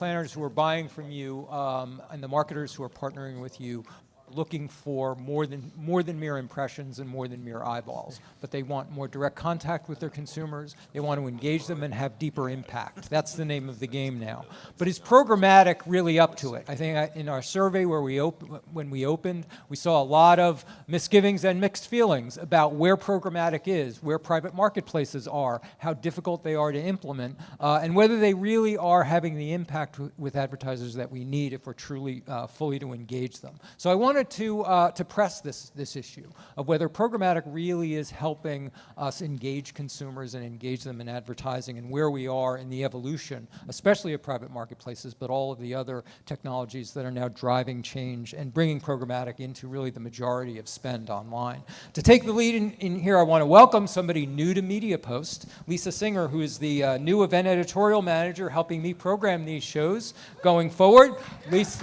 planners who are buying from you and the marketers who are partnering with you looking for more than mere impressions and more than mere eyeballs, but they want more direct contact with their consumers. They want to engage them and have deeper impact. That's the name of the game now. But is programmatic really up to it? I think in our survey when we opened, we saw a lot of misgivings and mixed feelings about where programmatic is, where private marketplaces are, how difficult they are to implement, and whether they really are having the impact with advertisers that we need if we're truly fully to engage them. So I wanted to press this issue of whether programmatic really is helping us engage consumers and engage them in advertising, and where we are in the evolution, especially of private marketplaces, but all of the other technologies that are now driving change and bringing programmatic into really the majority of spend online. To take the lead in here, I want to welcome somebody new to MediaPost, Lisa Singer, who is the new event editorial manager helping me program these shows going forward. Lisa,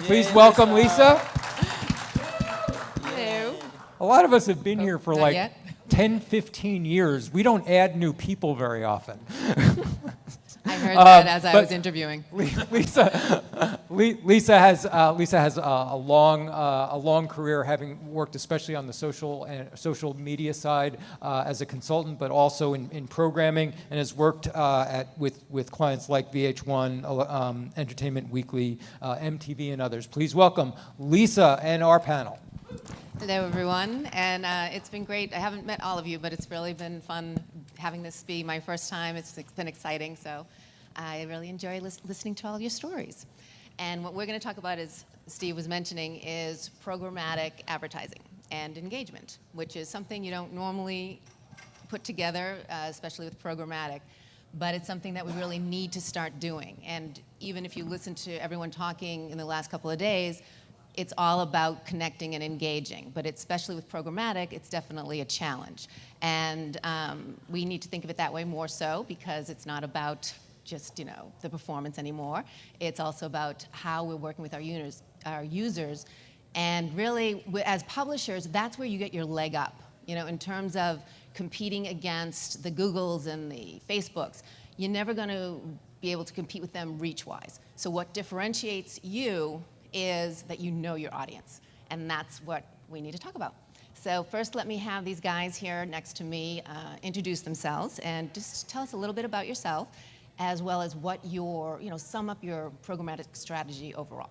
please welcome Lisa. Hello. A lot of us have been here for not like yet. 10, 15 years. We don't add new people very often. I heard that as I but was interviewing. Lisa has a long career, having worked especially on the social media side as a consultant, but also in programming, and has worked with clients like VH1, Entertainment Weekly, MTV, and others. Please welcome Lisa and our panel. Hello, everyone, and it's been great. I haven't met all of you, but it's really been fun having this be my first time. It's been exciting, so I really enjoy listening to all of your stories. And what we're going to talk about, as Steve was mentioning, is programmatic advertising and engagement, which is something you don't normally put together, especially with programmatic, but it's something that we really need to start doing. And even if you listen to everyone talking in the last couple of days, it's all about connecting and engaging, but especially with programmatic, it's definitely a challenge. And we need to think of it that way more so, because it's not about just the performance anymore. It's also about how we're working with our users. And really, as publishers, that's where you get your leg up, in terms of competing against the Googles and the Facebooks. You're never going to be able to compete with them reach-wise. So what differentiates you is that you know your audience, and that's what we need to talk about. So first, let me have these guys here next to me introduce themselves and just tell us a little bit about yourself, as well as what sum up your programmatic strategy overall.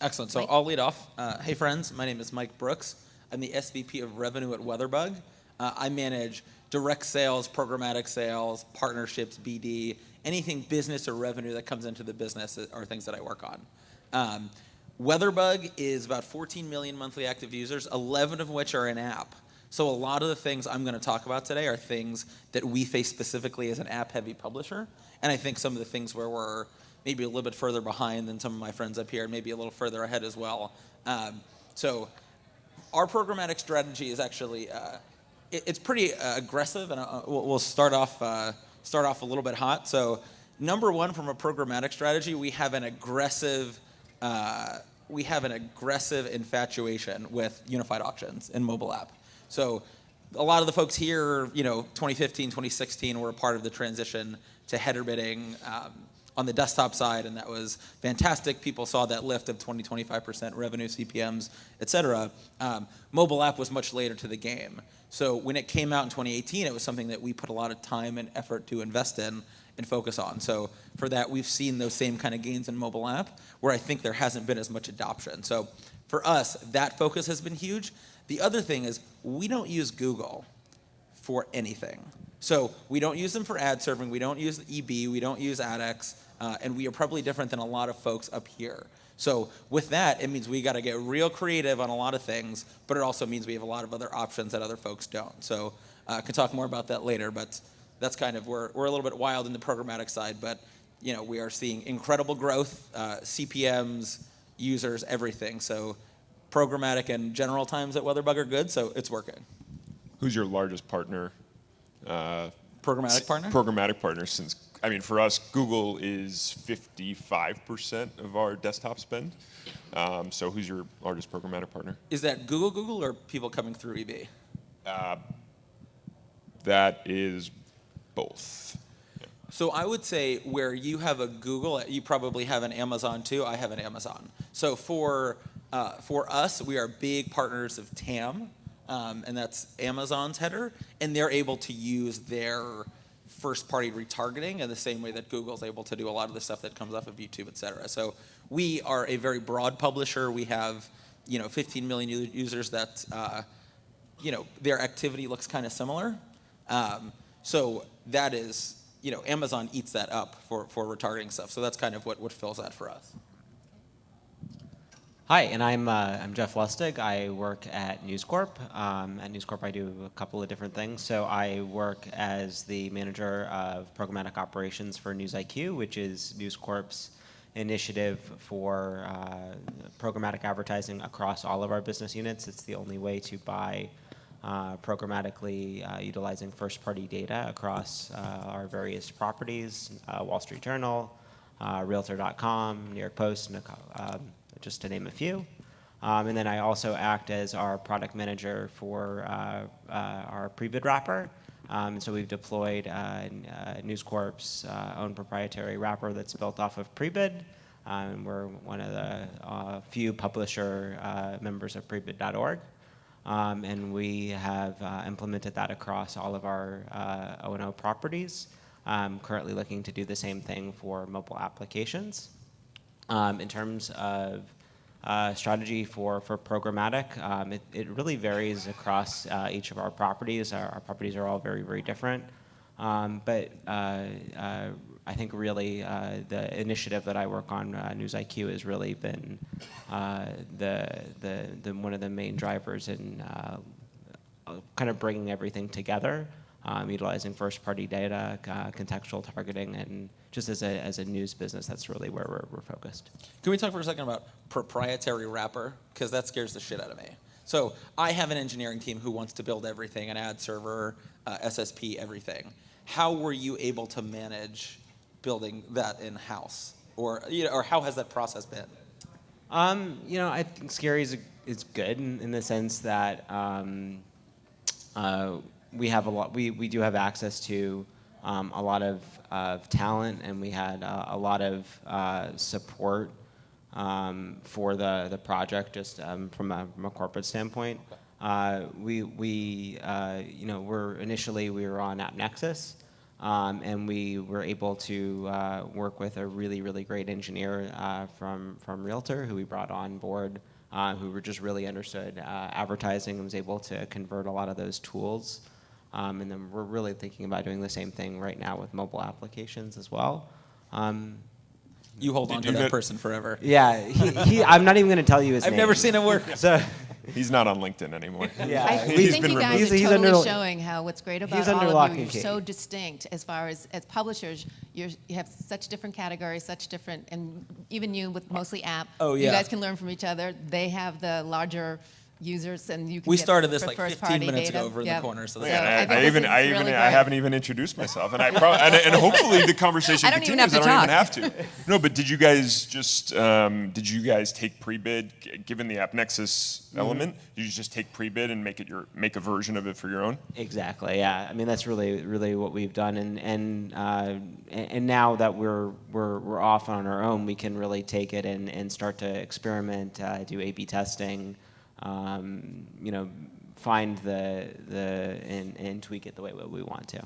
Excellent. So Mike? I'll lead off. Hey, friends. My name is Mike Brooks. I'm the SVP of Revenue at WeatherBug. I manage direct sales, programmatic sales, partnerships, BD, anything business or revenue that comes into the business are things that I work on. WeatherBug is about 14 million monthly active users, 11 of which are in-app. So a lot of the things I'm going to talk about today are things that we face specifically as an app-heavy publisher, and I think some of the things where we're maybe a little bit further behind than some of my friends up here, and maybe a little further ahead as well. So our programmatic strategy is actually it's pretty aggressive, and we'll start off a little bit hot. So number one, from a programmatic strategy, we have an aggressive infatuation with unified auctions in mobile app. So a lot of the folks here, 2015, 2016, were a part of the transition to header bidding on the desktop side, and that was fantastic. People saw that lift of 20, 25% revenue, CPMs, et cetera. Mobile app was much later to the game. So when it came out in 2018, it was something that we put a lot of time and effort to invest in and focus on. So for that, we've seen those same kind of gains in mobile app, where I think there hasn't been as much adoption. So for us, that focus has been huge. The other thing is we don't use Google for anything. So we don't use them for ad serving, we don't use EB, we don't use AdX, and we are probably different than a lot of folks up here. So with that, it means we got to get real creative on a lot of things, but it also means we have a lot of other options that other folks don't. So I can talk more about that later, but that's kind of, we're a little bit wild in the programmatic side, but we are seeing incredible growth, CPMs, users, everything. So programmatic and general times at WeatherBug are good, so it's working. Who's your largest partner? Programmatic partner? Programmatic partner, since, for us, Google is 55% of our desktop spend. So who's your largest programmatic partner? Is that Google or people coming through EB? That is both. So I would say where you have a Google, you probably have an Amazon too. I have an Amazon. So for us, we are big partners of TAM, and that's Amazon's header, and they're able to use their first-party retargeting in the same way that Google's able to do a lot of the stuff that comes off of YouTube, et cetera. So we are a very broad publisher. We have 15 million users that their activity looks kind of similar. So that is, Amazon eats that up for retargeting stuff. So that's kind of what fills that for us. Hi, and I'm Jeff Lustig. I work at News Corp. At News Corp, I do a couple of different things. So I work as the manager of programmatic operations for NewsIQ, which is News Corp's initiative for programmatic advertising across all of our business units. It's the only way to buy programmatically utilizing first-party data across our various properties, Wall Street Journal, Realtor.com, New York Post, just to name a few. And then I also act as our product manager for our pre-bid wrapper. So we've deployed News Corp's own proprietary wrapper that's built off of pre-bid. We're one of the few publisher members of prebid.org. And we have implemented that across all of our O&O properties. Currently looking to do the same thing for mobile applications. In terms of strategy for programmatic, it really varies across each of our properties. Our properties are all very, very different. But I think really the initiative that I work on, NewsIQ, has really been one of the main drivers in kind of bringing everything together, utilizing first-party data, contextual targeting, and just as a news business, that's really where we're focused. Can we talk for a second about proprietary wrapper? Because that scares the shit out of me. So I have an engineering team who wants to build everything, an ad server, SSP, everything. How were you able to manage building that in-house? Or how has that process been? I think scary is good in the sense that we have a lot. We do have access to a lot of talent, and we had a lot of support for the project, just from a corporate standpoint. We were on AppNexus, and we were able to work with a really, really great engineer from Realtor, who we brought on board, who just really understood advertising and was able to convert a lot of those tools. And then we're really thinking about doing the same thing right now with mobile applications as well. You hold on to that person forever. Yeah, I'm not even going to tell you his name. I've never seen him work. So, He's not on LinkedIn anymore. yeah, I think you guys are He's totally under- showing how what's great he's about under all lock of you, and you're key. so distinct as far as publishers. You have such different categories, such different, and even you with mostly app. Oh, You yeah. guys can learn from each other. They have the larger users, and you can We get started this for like 15 first-party minutes data. ago over in the corner. So So that's I think I this is really great. haven't even introduced myself, and and hopefully the conversation I don't even continues. have to I don't even have to. No, but did you guys take pre-bid given the AppNexus element? Did you just take pre-bid and make a version of it for your own? Exactly. Yeah. I mean, that's really what we've done, and now that we're off on our own, we can really take it and start to experiment, do A/B testing, find and tweak it the way we want to.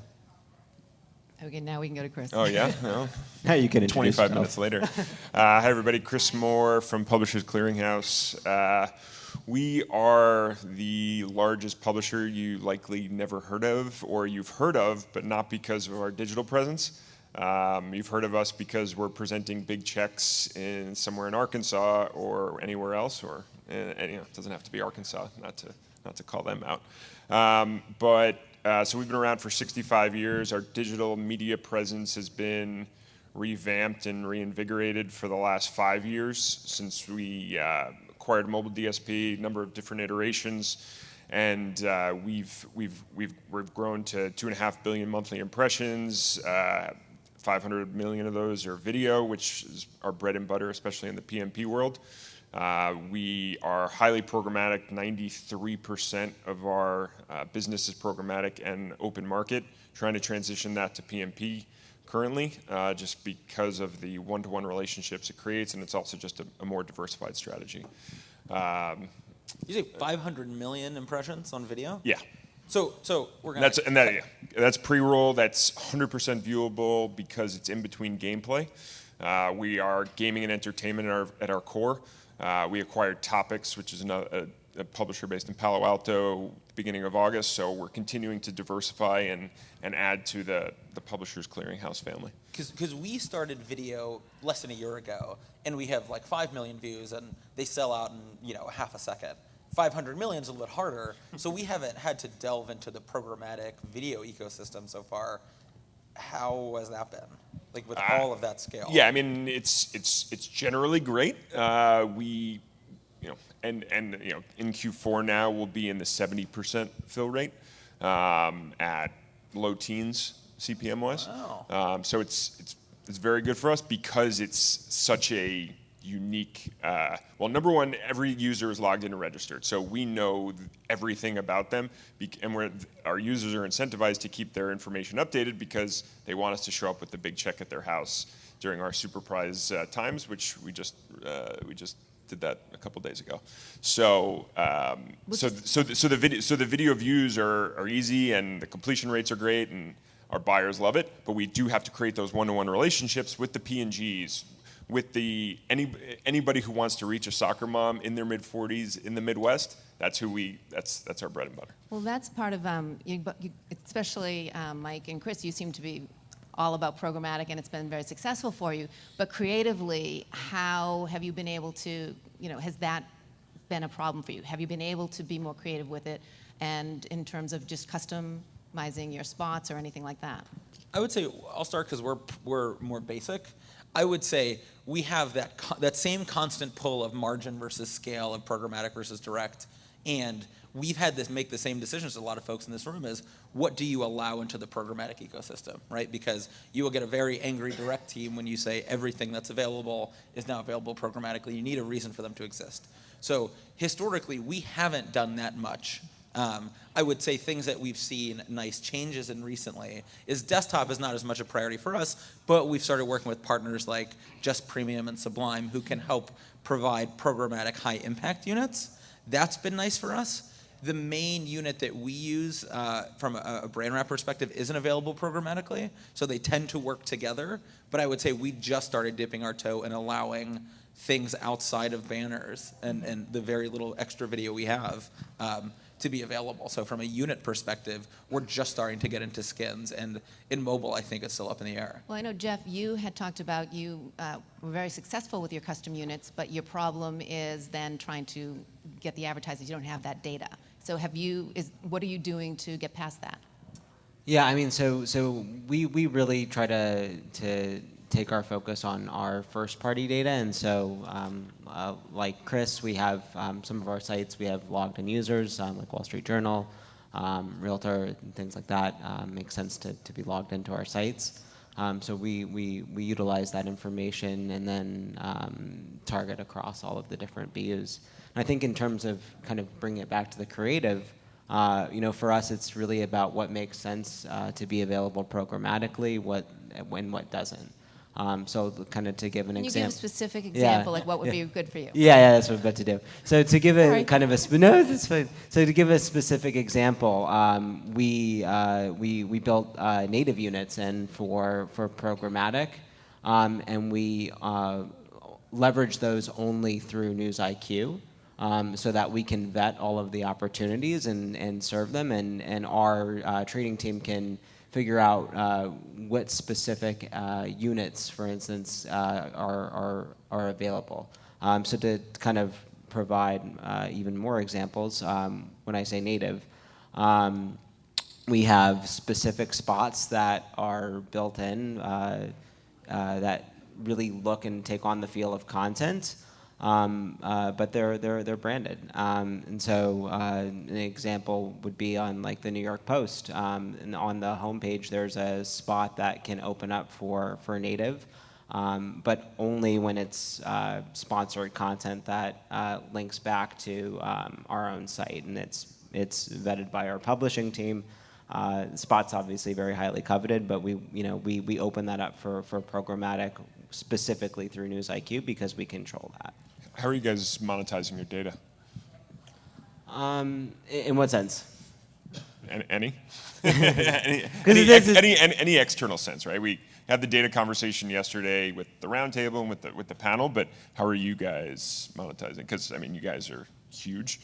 Okay, now we can go to Chris. Oh yeah. No. Now you can introduce 25 yourself. minutes later. Hi, everybody. Chris Moore from Publishers Clearinghouse. We are the largest publisher you likely never heard of, or you've heard of, but not because of our digital presence. You've heard of us because we're presenting big checks somewhere in Arkansas or anywhere else, or it doesn't have to be Arkansas, not to call them out. So we've been around for 65 years. Our digital media presence has been revamped and reinvigorated for the last 5 years since we acquired Mobile DSP, a number of different iterations, and we've grown to 2.5 billion monthly impressions. 500 million of those are video, which is our bread and butter, especially in the PMP world. We are highly programmatic. 93% of our business is programmatic and open market, trying to transition that to PMP. currently, just because of the one-to-one relationships it creates, and it's also just a more diversified strategy. You say 500 million impressions on video? Yeah. So we're gonna. That's pre-roll. That's 100% viewable because it's in between gameplay. We are gaming and entertainment at our core. We acquired Topics, which is a publisher based in Palo Alto, beginning of August. So we're continuing to diversify and add to the Publishers Clearinghouse family. Because we started video less than a year ago, and we have like 5 million views, and they sell out in half a second. 500 million is a little bit harder, so we haven't had to delve into the programmatic video ecosystem so far. How has that been? Like with all of that scale? Yeah, I mean it's generally great. We, in Q4 now we'll be in the 70% fill rate at low teens CPM wise. Wow. So it's very good for us because it's such a unique. Well, number one, every user is logged in and registered, so we know everything about them, and our users are incentivized to keep their information updated because they want us to show up with the big check at their house during our super prize times, which we just did that a couple days ago. So the video views are easy, and the completion rates are great, and our buyers love it. But we do have to create those one-to-one relationships with the P&Gs, with anybody who wants to reach a soccer mom in their mid-40s in the Midwest. That's our bread and butter. Well, that's part of, especially Mike and Chris, you seem to be all about programmatic, and it's been very successful for you. But creatively, how have you been able to, has that been a problem for you? Have you been able to be more creative with it, and in terms of just customizing your spots or anything like that? I would say I'll start because we're more basic. I would say we have that same constant pull of margin versus scale, of programmatic versus direct, and we've had to make the same decisions as a lot of folks in this room is, what do you allow into the programmatic ecosystem, right? Because you will get a very angry direct team when you say everything that's available is now available programmatically. You need a reason for them to exist. So historically, we haven't done that much. I would say things that we've seen nice changes in recently is desktop is not as much a priority for us, but we've started working with partners like Just Premium and Sublime who can help provide programmatic high impact units. That's been nice for us. The main unit that we use from a brand wrap perspective isn't available programmatically, so they tend to work together. But I would say we just started dipping our toe and allowing things outside of banners and the very little extra video we have to be available. So from a unit perspective, we're just starting to get into skins, and in mobile, I think it's still up in the air. Well, I know, Jeff, you had talked about you were very successful with your custom units, but your problem is then trying to get the advertisers. You don't have that data. So what are you doing to get past that? Yeah, I mean, so we really try to take our focus on our first-party data, and so like Chris, we have some of our sites, we have logged-in users, like Wall Street Journal, Realtor, and things like that. Makes sense to be logged into our sites. So we utilize that information and then target across all of the different BUs. And I think in terms of kind of bringing it back to the creative, for us, it's really about what makes sense to be available programmatically, what doesn't. So kind of to give an example. Can you give a specific example, like what would be good for you? Yeah, that's what I'm about to do. So to give Sorry. kind of no, that's fine. So to give a specific example, we built native units and for programmatic, and we leverage those only through News IQ. So that we can vet all of the opportunities and serve them, and our trading team can figure out what specific units, for instance, are available. So to kind of provide even more examples, when I say native, we have specific spots that are built in that really look and take on the feel of content. But they're branded, and so an example would be on like the New York Post. And on the homepage, there's a spot that can open up for native, but only when it's sponsored content that links back to our own site, and it's vetted by our publishing team. Spot's obviously very highly coveted, but we open that up for programmatic specifically through News IQ because we control that. How are you guys monetizing your data? In what sense? Any? This is- any external sense, right? We had the data conversation yesterday with the roundtable and with the panel, but how are you guys monetizing? Because I mean, you guys are huge.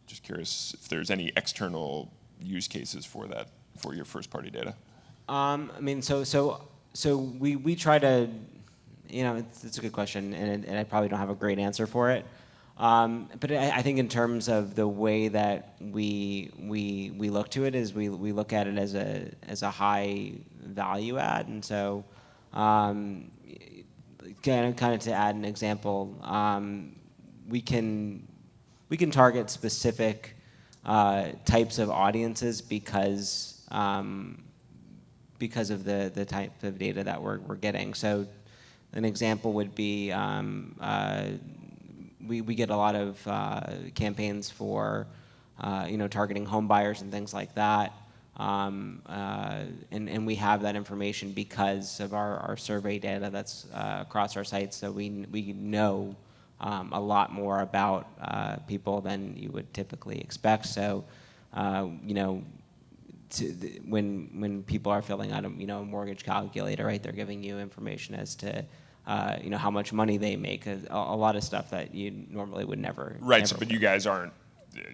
Just curious if there's any external use cases for that, for your first party data. I mean, so we try to, it's a good question, and I probably don't have a great answer for it. But I think in terms of the way that we look to it is we look at it as a high value add, and so kind of to add an example, we can target specific types of audiences because of the type of data that we're getting. So an example would be we get a lot of campaigns for targeting home buyers and things like that, and we have that information because of our survey data that's across our sites. So we know a lot more about people than you would typically expect. So when people are filling out a mortgage calculator, right, they're giving you information as to how much money they make, a lot of stuff that you normally would never. Right, never but you guys aren't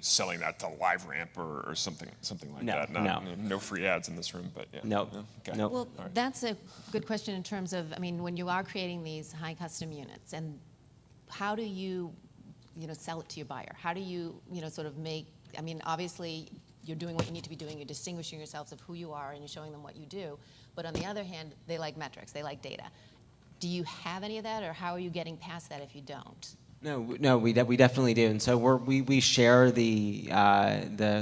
selling that to LiveRamp or something like No, that. No free ads in this room, but yeah. Nope. No? Okay. Nope. Well, that's a good question in terms of, I mean, when you are creating these high custom units, and how do you, sell it to your buyer? How do you, sort of make, I mean, obviously you're doing what you need to be doing, you're distinguishing yourselves of who you are, and you're showing them what you do. But on the other hand, they like metrics, they like data. Do you have any of that, or how are you getting past that if you don't? No, we definitely do, and so we share the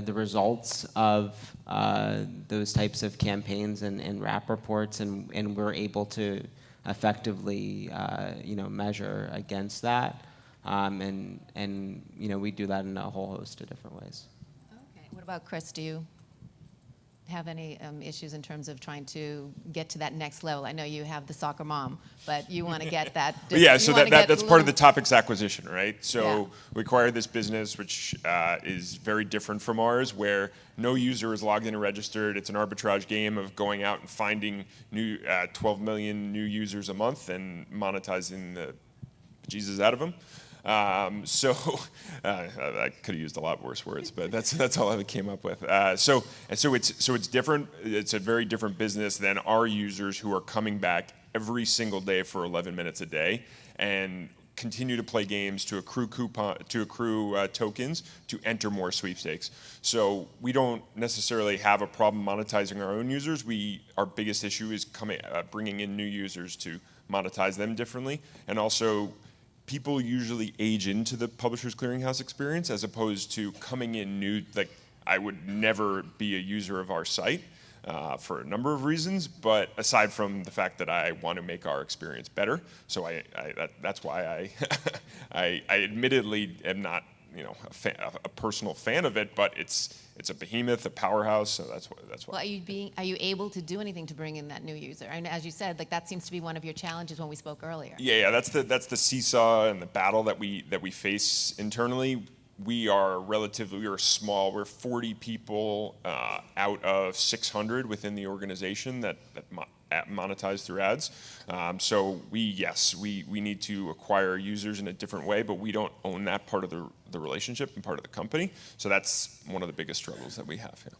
results of those types of campaigns and RAP reports, and we're able to effectively measure against that, and we do that in a whole host of different ways. Okay. What about Chris? Do you have any issues in terms of trying to get to that next level? I know you have the soccer mom, but you want to get that. Yeah, so that's part of the Topics acquisition, right? So Yeah. we acquired this business, which is very different from ours, where no user is logged in and registered. It's an arbitrage game of going out and finding new 12 million new users a month and monetizing the bejesus out of them. I could have used a lot worse words, but that's all I came up with. So it's different. It's a very different business than our users who are coming back every single day for 11 minutes a day and continue to play games to accrue tokens to enter more sweepstakes. So we don't necessarily have a problem monetizing our own users. Our biggest issue is bringing in new users to monetize them differently, and also people usually age into the Publishers Clearinghouse experience as opposed to coming in new. Like, I would never be a user of our site for a number of reasons, but aside from the fact that I want to make our experience better, so that's why I admittedly am not a personal fan of it, but it's a behemoth, a powerhouse, so that's why. Well, are you able to do anything to bring in that new user? And as you said, like, that seems to be one of your challenges when we spoke earlier. Yeah, that's the seesaw and the battle that we face internally. We are small. We're 40 people out of 600 within the organization that monetize through ads. So we need to acquire users in a different way, but we don't own that part of the relationship and part of the company. So that's one of the biggest struggles that we have here.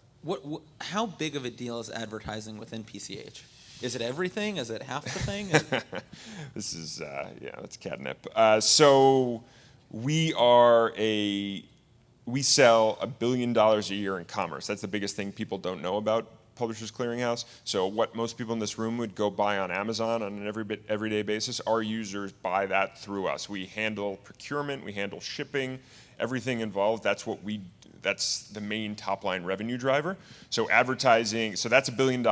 How big of a deal is advertising within PCH? Is it everything? Is it half the thing? This is that's catnip. So we sell $1 billion a year in commerce. That's the biggest thing people don't know about Publishers Clearinghouse. So what most people in this room would go buy on Amazon on an everyday basis, our users buy that through us. We handle procurement, we handle shipping, everything involved. That's the main top line revenue driver. So advertising, so that's $1 billion,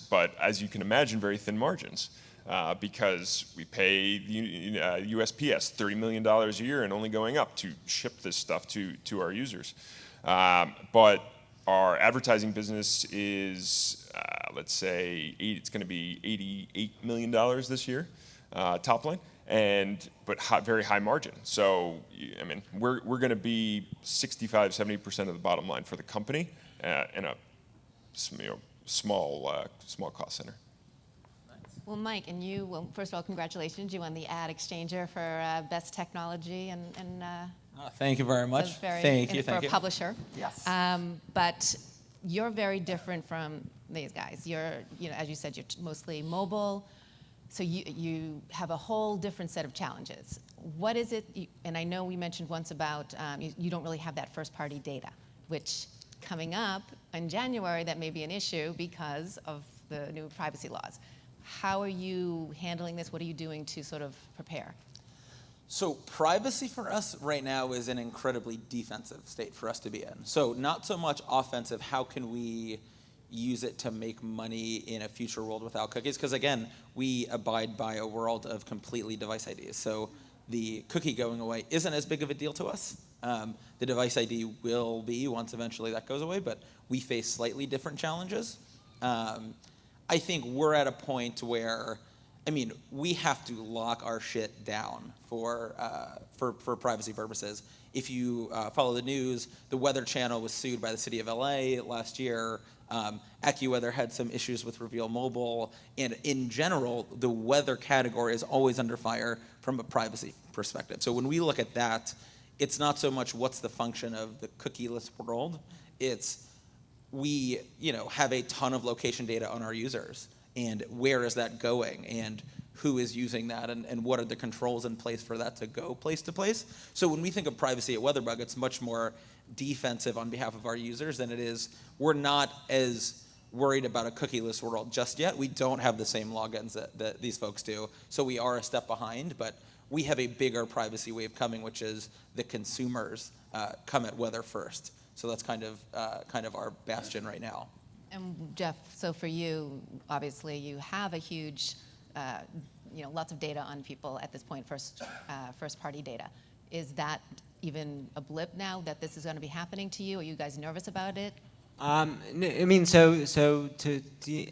but as you can imagine, very thin margins. Because we pay the USPS $30 million a year and only going up to ship this stuff to our users. But our advertising business is, let's say, it's going to be $88 million this year, top line, but very high margin. So, I mean, we're going to be 65-70% of the bottom line for the company in a small cost center. Well, Mike, and you, well, first of all, congratulations. You won the Ad Exchanger for Best Technology and Thank you very much. so very, Thank you. for Thank a you. publisher. Yes. But you're very different from these guys. You're, as you said, you're mostly mobile. So you have a whole different set of challenges. What is it, and I know we mentioned once about you don't really have that first-party data, which coming up in January, that may be an issue because of the new privacy laws. How are you handling this? What are you doing to sort of prepare? So privacy for us right now is an incredibly defensive state for us to be in. So not so much offensive, how can we use it to make money in a future world without cookies? Because again, we abide by a world of completely device IDs. So the cookie going away isn't as big of a deal to us. The device ID will be once eventually that goes away, but we face slightly different challenges. I think we're at a point where, I mean, we have to lock our shit down for privacy purposes. If you follow the news, the Weather Channel was sued by the city of LA last year. AccuWeather had some issues with Reveal Mobile, and in general, the weather category is always under fire from a privacy perspective. So when we look at that, it's not so much what's the function of the cookieless world, it's we have a ton of location data on our users, and where is that going, and who is using that, and what are the controls in place for that to go place to place. So when we think of privacy at WeatherBug, it's much more defensive on behalf of our users than it is. We're not as worried about a cookieless world just yet. We don't have the same logins that these folks do, so we are a step behind, but we have a bigger privacy wave coming, which is the consumers come at weather first. So that's kind of our bastion right now. And Jeff, so for you, obviously, you have a huge, lots of data on people at this point, first-party data. Is that even a blip now that this is going to be happening to you? Are you guys nervous about it? I mean,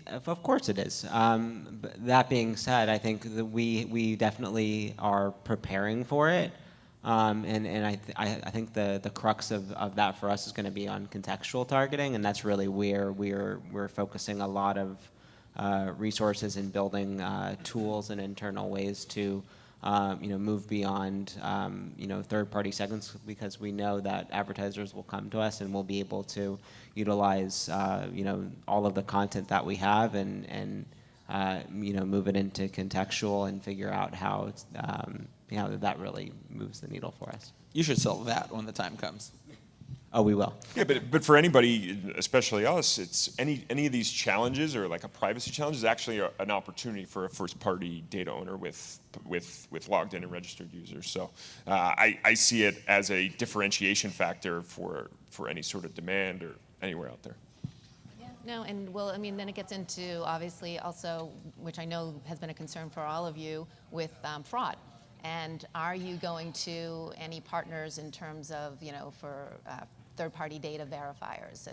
of course it is. But that being said, I think that we definitely are preparing for it. And I think the crux of that for us is going to be on contextual targeting, and that's really where we're focusing a lot of resources in building tools and internal ways to move beyond third-party segments, because we know that advertisers will come to us and we'll be able to utilize all of the content that we have and move it into contextual and figure out how it's, that really moves the needle for us. You should sell that when the time comes. Oh, we will. Yeah, but for anybody, especially us, it's any of these challenges or like a privacy challenge is actually an opportunity for a first-party data owner with logged in and registered users. So I see it as a differentiation factor for any sort of demand or anywhere out there. Yeah, no, and well, I mean, then it gets into obviously also, which I know has been a concern for all of you, with fraud. And are you going to any partners in terms of, for third-party data verifiers?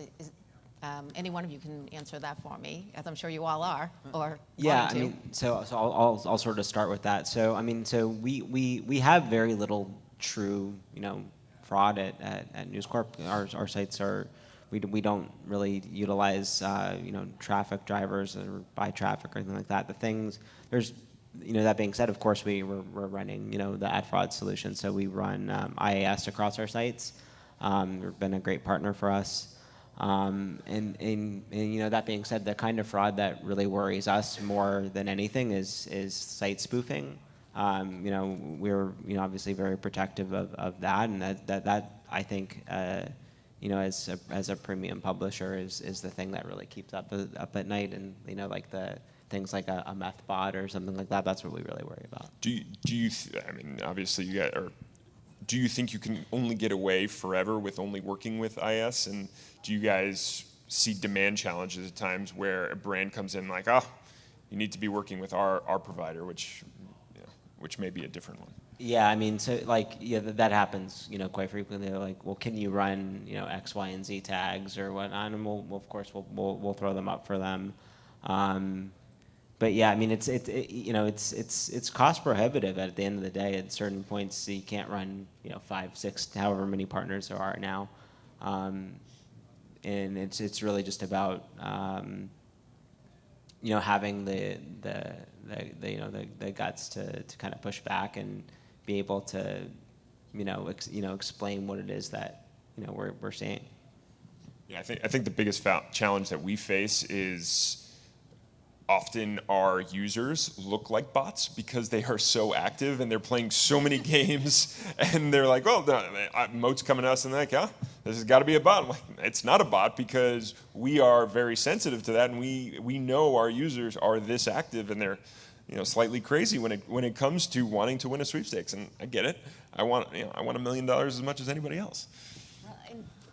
Any one of you can answer that for me, as I'm sure you all are, or yeah. wanting to. I mean, so I'll sort of start with that. So I mean, so we have very little true fraud at News Corp. Our sites are. We don't really utilize traffic drivers or buy traffic or anything like that. The things there's. That being said, of course, we're running, the ad fraud solution. So we run IAS across our sites. They've been a great partner for us. And that being said, the kind of fraud that really worries us more than anything is site spoofing. We're obviously very protective of that, and that I think as a premium publisher is the thing that really keeps up at night, and like the things like a meth bot or something like that. That's what we really worry about. Do you? I mean, obviously, do you think you can only get away forever with only working with IS? And do you guys see demand challenges at times where a brand comes in like, oh, you need to be working with our provider, which which may be a different one. Yeah, I mean, so like, yeah, that happens, quite frequently. They're like, well, can you run, X, Y, and Z tags or whatnot? And we'll of course, we'll throw them up for them. But yeah, I mean, it's cost prohibitive at the end of the day. At certain points, you can't run, 5, 6, however many partners there are now. And it's really just about, having the guts to kind of push back and be able to, explain what it is that, we're seeing. Yeah, I think the biggest challenge that we face is often our users look like bots because they are so active and they're playing so many games, and they're like, oh, Moat's coming to us and they're like, this has got to be a bot. I'm like, it's not a bot, because we are very sensitive to that, and we know our users are this active, and they're slightly crazy when it comes to wanting to win a sweepstakes. And I get it. I want $1 million as much as anybody else.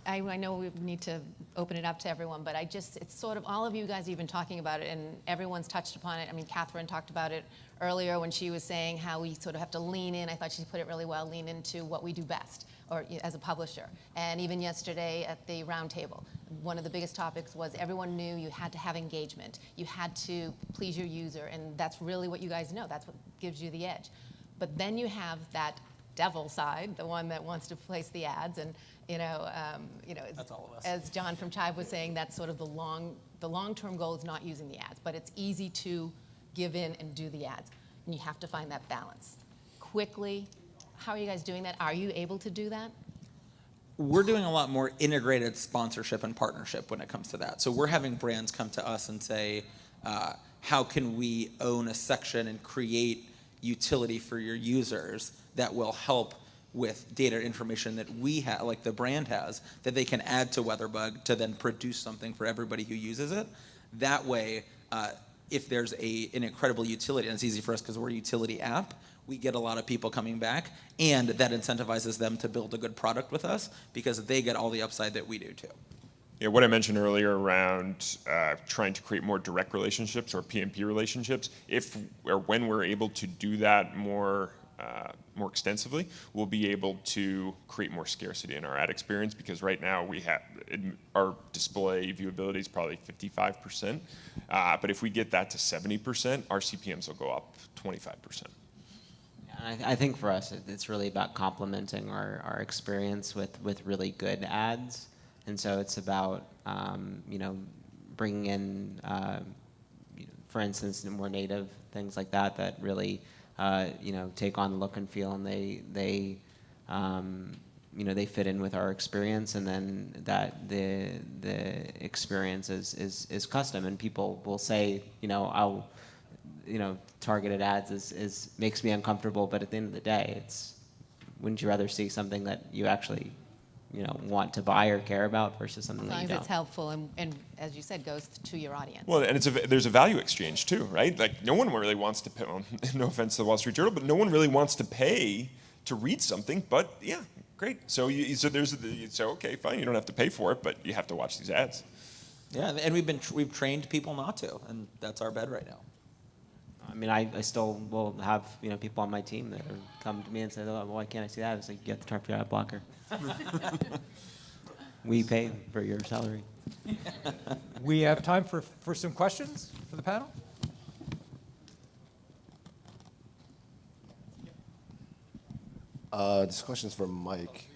I know we need to open it up to everyone, but it's sort of, all of you guys have been talking about it, and everyone's touched upon it. I mean, Catherine talked about it earlier when she was saying how we sort of have to lean in. I thought she put it really well, lean into what we do best, or as a publisher. And even yesterday at the roundtable, one of the biggest topics was everyone knew you had to have engagement. You had to please your user, and that's really what you guys know. That's what gives you the edge. But then you have that devil side, the one that wants to place the ads, and That's all of us. as John from Chive was saying, that's sort of the long-term goal is not using the ads, but it's easy to give in and do the ads, and you have to find that balance. Quickly, how are you guys doing that? Are you able to do that? We're doing a lot more integrated sponsorship and partnership when it comes to that. So we're having brands come to us and say, how can we own a section and create utility for your users that will help with data information that we have, like the brand has, that they can add to WeatherBug to then produce something for everybody who uses it. That way, if there's an incredible utility, and it's easy for us because we're a utility app, we get a lot of people coming back, and that incentivizes them to build a good product with us because they get all the upside that we do too. Yeah, what I mentioned earlier around trying to create more direct relationships or PMP relationships, if or when we're able to do that more extensively, we'll be able to create more scarcity in our ad experience, because right now we have our display viewability is probably 55%, but if we get that to 70%, our CPMs will go up 25%. I think for us, it's really about complementing our experience with really good ads. And so it's about, bringing in, for instance, more native things like that really, take on the look and feel, and they fit in with our experience, and then that the experience is custom, and people will say, targeted ads makes me uncomfortable, but at the end of the day, wouldn't you rather see something that you actually want to buy or care about versus something As that long you as don't? it's helpful and as you said, goes to your audience. Well, and there's a value exchange too, right? Like, no one really wants to pay, no offense to the Wall Street Journal, but no one really wants to pay to read something, but yeah, great. So okay, fine, you don't have to pay for it, but you have to watch these ads. Yeah, and we've trained people not to, and that's our bed right now. I mean, I still will have people on my team that come to me and say, "Oh, why can't I see that?" It's like, you have to turn off your ad blocker. We pay for your salary. We have time for some questions for the panel. This question's for Mike.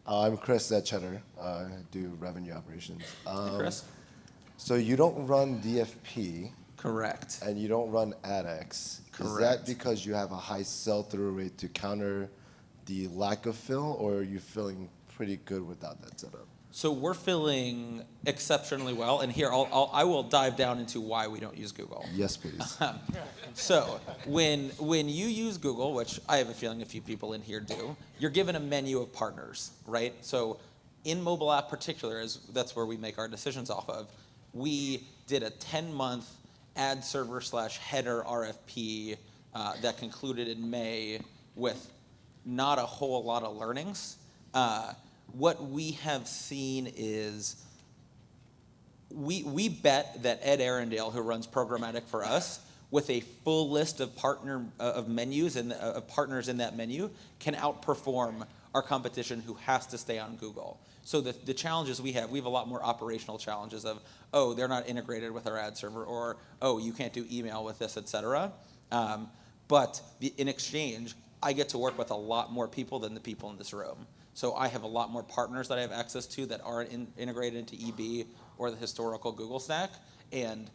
I'm Chris at Cheddar. I do revenue operations. Chris? So you don't run DFP Correct. and you don't run AdX. Is Correct. that because you have a high sell-through rate to counter the lack of fill, or are you feeling pretty good without that setup? So we're filling exceptionally well, and here I will dive down into why we don't use Google. Yes, please. So when you use Google, which I have a feeling a few people in here do, you're given a menu of partners, right? So in mobile app particular, that's where we make our decisions off of. We did a 10-month ad server / header RFP that concluded in May with not a whole lot of learnings. What we have seen is we bet that Ed Arundel, who runs programmatic for us, with a full list of menus and of partners in that menu can outperform our competition who has to stay on Google. So the challenges we have a lot more operational challenges of, oh, they're not integrated with our ad server, or, oh, you can't do email with this, et cetera. But in exchange, I get to work with a lot more people than the people in this room. So I have a lot more partners that I have access to that aren't integrated into EB or the historical Google stack. And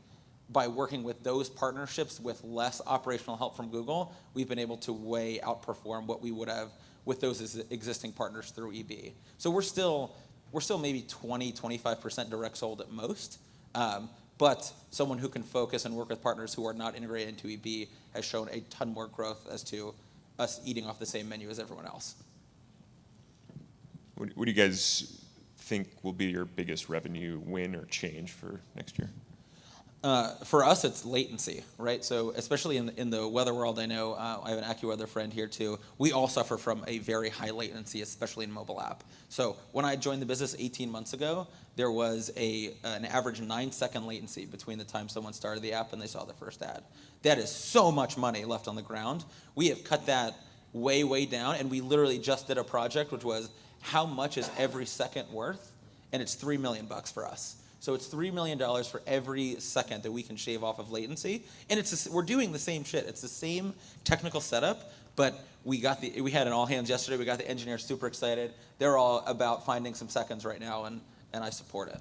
by working with those partnerships with less operational help from Google, we've been able to way outperform what we would have with those existing partners through EB. So we're still maybe 20-25% direct sold at most. But someone who can focus and work with partners who are not integrated into EB has shown a ton more growth as to us eating off the same menu as everyone else. What do you guys think will be your biggest revenue win or change for next year? For us, it's latency, right? So especially in the weather world, I know I have an AccuWeather friend here too. We all suffer from a very high latency, especially in mobile app. So when I joined the business 18 months ago, there was an average 9-second latency between the time someone started the app and they saw the first ad. That is so much money left on the ground. We have cut that way, way down, and we literally just did a project which was how much is every second worth, and it's $3 million for us. So it's $3 million for every second that we can shave off of latency, and we're doing the same shit. It's the same technical setup, but we had an all hands yesterday. We got the engineers super excited. They're all about finding some seconds right now, and I support it.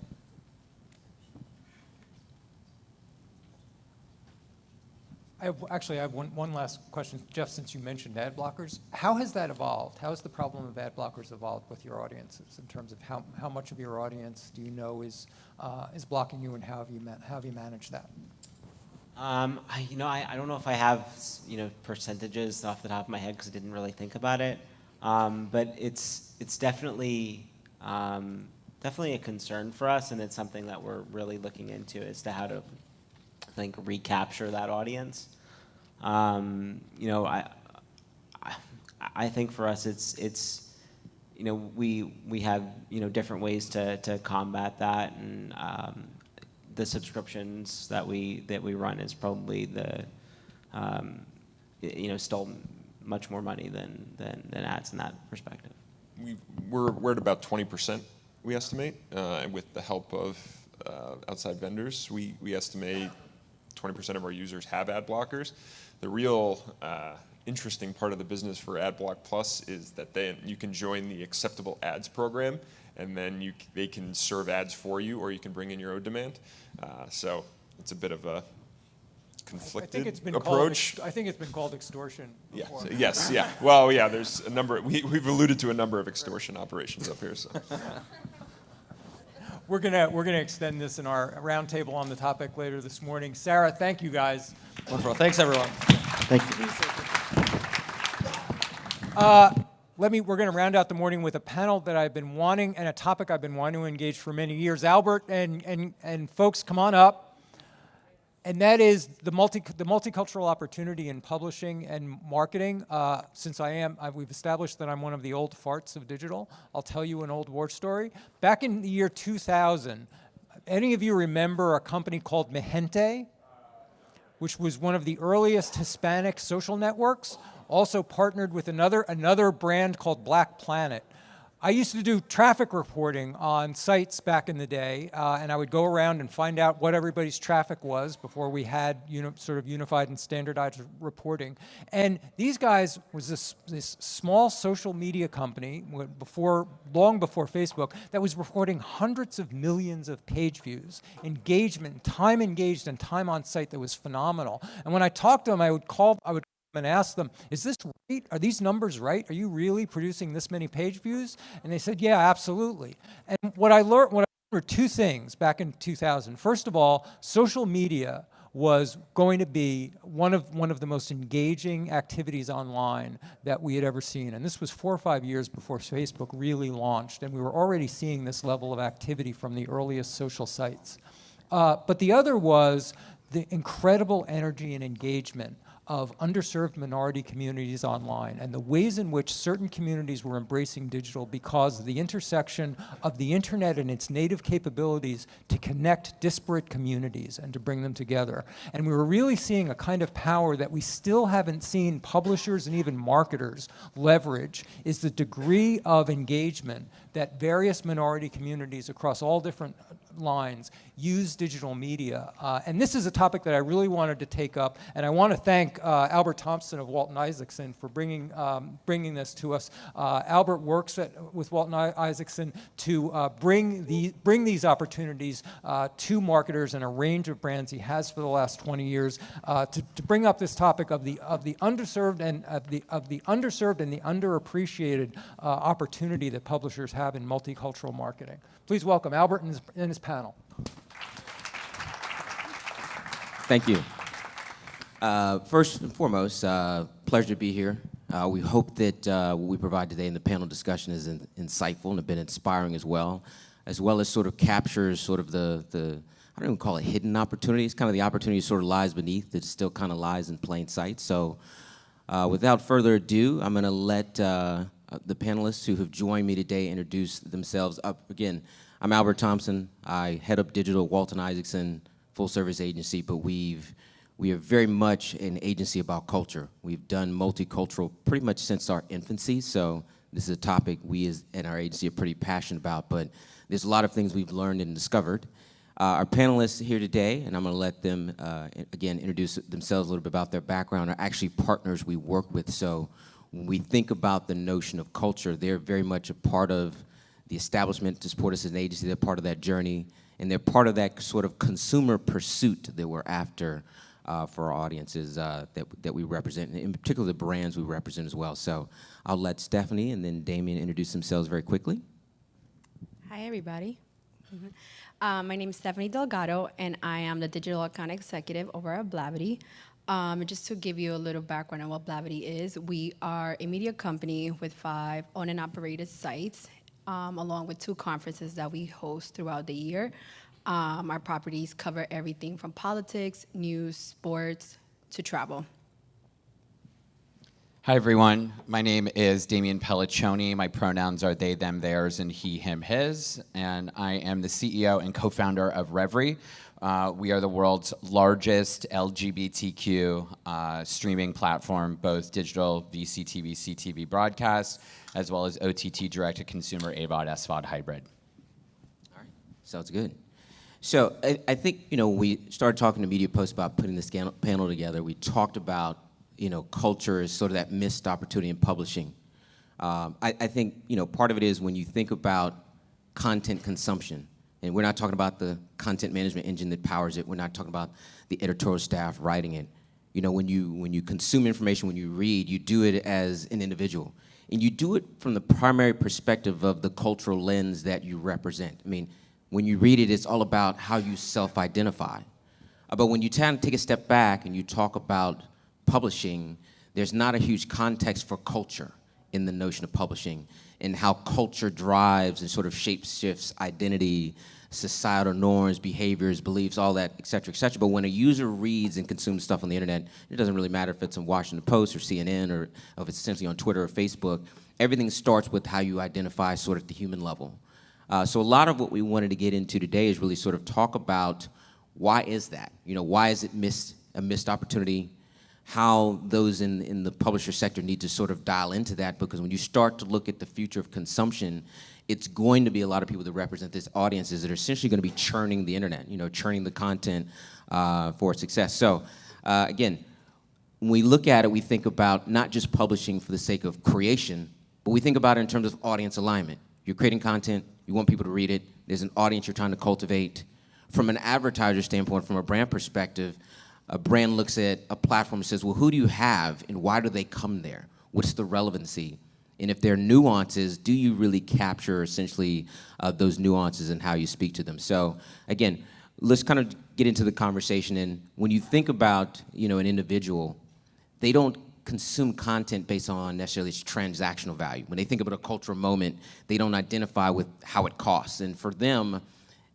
I have one last question. Jeff, since you mentioned ad blockers, how has that evolved? How has the problem of ad blockers evolved with your audiences in terms of how much of your audience do you know is blocking you, and how have you managed that? I don't know if I have percentages off the top of my head because I didn't really think about it, but it's definitely a concern for us, and it's something that we're really looking into as to how to recapture that audience. I think for us it's we have different ways to combat that, and the subscriptions that we run is probably the still much more money than ads in that perspective. We're at about 20%, we estimate, with the help of outside vendors. We estimate 20% of our users have ad blockers. The real interesting part of the business for AdBlock Plus is that you can join the acceptable ads program, and then they can serve ads for you, or you can bring in your own demand. So it's a bit of a conflicted approach. I think it's been called extortion before. Yes, yeah. Well, yeah, there's a number. We've alluded to a number of extortion operations up here. So. We're gonna extend this in our roundtable on the topic later this morning. Sarah, thank you guys. Wonderful. Thanks, everyone. Thank you. We're going to round out the morning with a panel that I've been wanting, and a topic I've been wanting to engage for many years. Albert and folks, come on up. And that is the multicultural opportunity in publishing and marketing. Since we've established that I'm one of the old farts of digital, I'll tell you an old war story. Back in the year 2000, any of you remember a company called Mejente, which was one of the earliest Hispanic social networks? Also partnered with another brand called Black Planet. I used to do traffic reporting on sites back in the day, and I would go around and find out what everybody's traffic was before we had sort of unified and standardized reporting. And these guys was this small social media company long before Facebook that was reporting hundreds of millions of page views, engagement, time engaged, and time on site that was phenomenal. And when I talked to them, I would and ask them, is this right? Are these numbers right? Are you really producing this many page views? And they said, yeah, absolutely. And what I learned were two things back in 2000. First of all, social media was going to be one of the most engaging activities online that we had ever seen. And this was 4 or 5 years before Facebook really launched, and we were already seeing this level of activity from the earliest social sites. But the other was the incredible energy and engagement of underserved minority communities online and the ways in which certain communities were embracing digital because of the intersection of the internet and its native capabilities to connect disparate communities and to bring them together. And we were really seeing a kind of power that we still haven't seen publishers and even marketers leverage, is the degree of engagement that various minority communities across all different lines use digital media. And this is a topic that I really wanted to take up, and I want to thank Albert Thompson of Walton Isaacson for bringing this to us. Albert works with Walton Isaacson to bring these opportunities to marketers and a range of brands. He has for the last 20 years to bring up this topic of the underserved and the underappreciated opportunity that publishers have in multicultural marketing. Please welcome Albert and his panel. Thank you. First and foremost, pleasure to be here. We hope that what we provide today in the panel discussion is insightful and a bit inspiring as well as sort of captures sort of the I don't even call it hidden opportunity. It's kind of the opportunity sort of lies beneath that still kind of lies in plain sight. So without further ado, I'm going to let the panelists who have joined me today introduce themselves. Again, I'm Albert Thompson. I head up digital at Walton Isaacson, full-service agency, but we are very much an agency about culture. We've done multicultural pretty much since our infancy, so this is a topic we in our agency are pretty passionate about, but there's a lot of things we've learned and discovered. Our panelists here today, and I'm going to let them, again, introduce themselves a little bit about their background, are actually partners we work with. So when we think about the notion of culture, they're very much a part of the establishment to support us as an agency. They're part of that journey, and they're part of that sort of consumer pursuit that we're after for our audiences that we represent, and in particular the brands we represent as well. So I'll let Stephanie and then Damien introduce themselves very quickly. Hi, everybody. My name is Stephanie Delgado, and I am the digital account executive over at Blavity. Just to give you a little background on what Blavity is, we are a media company with 5 owned and operated sites, along with 2 conferences that we host throughout the year. Our properties cover everything from politics, news, sports, to travel. Hi, everyone. My name is Damien Pelliccioni. My pronouns are they, them, theirs, and he, him, his. And I am the CEO and co-founder of Revry. We are the world's largest LGBTQ streaming platform, both digital VCTV, CTV broadcast, as well as OTT direct-to-consumer AVOD, SVOD hybrid. All right, sounds good. So I think, when we started talking to Media Post about putting this panel together, we talked about, culture is sort of that missed opportunity in publishing. I think, part of it is when you think about content consumption, and we're not talking about the content management engine that powers it. We're not talking about the editorial staff writing it. When you consume information, when you read, you do it as an individual. And you do it from the primary perspective of the cultural lens that you represent. I mean, when you read it, it's all about how you self-identify. But when you take a step back and you talk about publishing, there's not a huge context for culture in the notion of publishing and how culture drives and sort of shapes identity, societal norms, behaviors, beliefs, all that, et cetera, et cetera. But when a user reads and consumes stuff on the internet, it doesn't really matter if it's on Washington Post or CNN or if it's essentially on Twitter or Facebook. Everything starts with how you identify sort of at the human level. So a lot of what we wanted to get into today is really sort of talk about why is that? Why is it a missed opportunity? How those in the publisher sector need to sort of dial into that, because when you start to look at the future of consumption, it's going to be a lot of people that represent these audiences that are essentially going to be churning the internet, churning the content for success. So again, when we look at it, we think about not just publishing for the sake of creation, but we think about it in terms of audience alignment. You're creating content, you want people to read it, there's an audience you're trying to cultivate. From an advertiser standpoint, from a brand perspective, a brand looks at a platform and says, well, who do you have and why do they come there? What's the relevancy? And if there are nuances, do you really capture essentially those nuances and how you speak to them? So again, let's kind of get into the conversation. And when you think about an individual, they don't consume content based on necessarily its transactional value. When they think about a cultural moment, they don't identify with how it costs. And for them,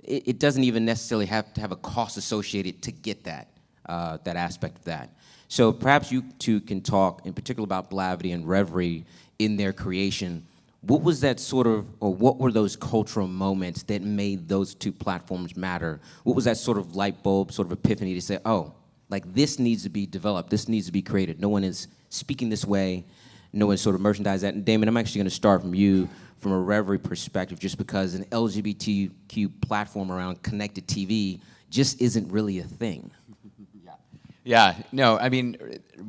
it doesn't even necessarily have to have a cost associated to get that aspect of that. So perhaps you two can talk in particular about Blavity and Reverie in their creation. What was that sort of, or what were those cultural moments that made those two platforms matter? What was that sort of light bulb, sort of epiphany to say, oh, like this needs to be developed, this needs to be created. No one is speaking this way, no one sort of merchandise that. And Damon, I'm actually going to start from you from a Reverie perspective, just because an LGBTQ platform around connected TV just isn't really a thing. Yeah, no, I mean,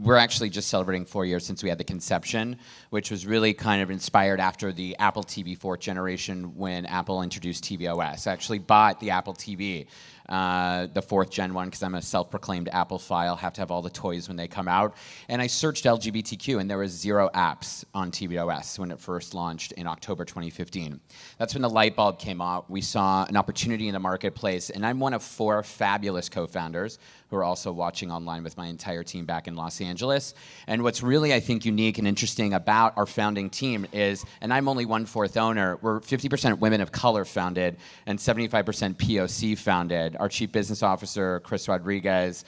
we're actually just celebrating 4 years since we had the conception, which was really kind of inspired after the Apple TV fourth generation when Apple introduced tvOS. I actually bought the Apple TV, the fourth gen one, because I'm a self-proclaimed Apple-phile, have to have all the toys when they come out. And I searched LGBTQ, and there was 0 apps on tvOS when it first launched in October 2015. That's when the light bulb came out. We saw an opportunity in the marketplace, and I'm one of 4 fabulous co-founders who are also watching online with my entire team back in Los Angeles. And what's really, I think, unique and interesting about our founding team is, and I'm only 1/4 owner, we're 50% women of color founded and 75% POC founded. Our chief business officer, Chris Rodriguez,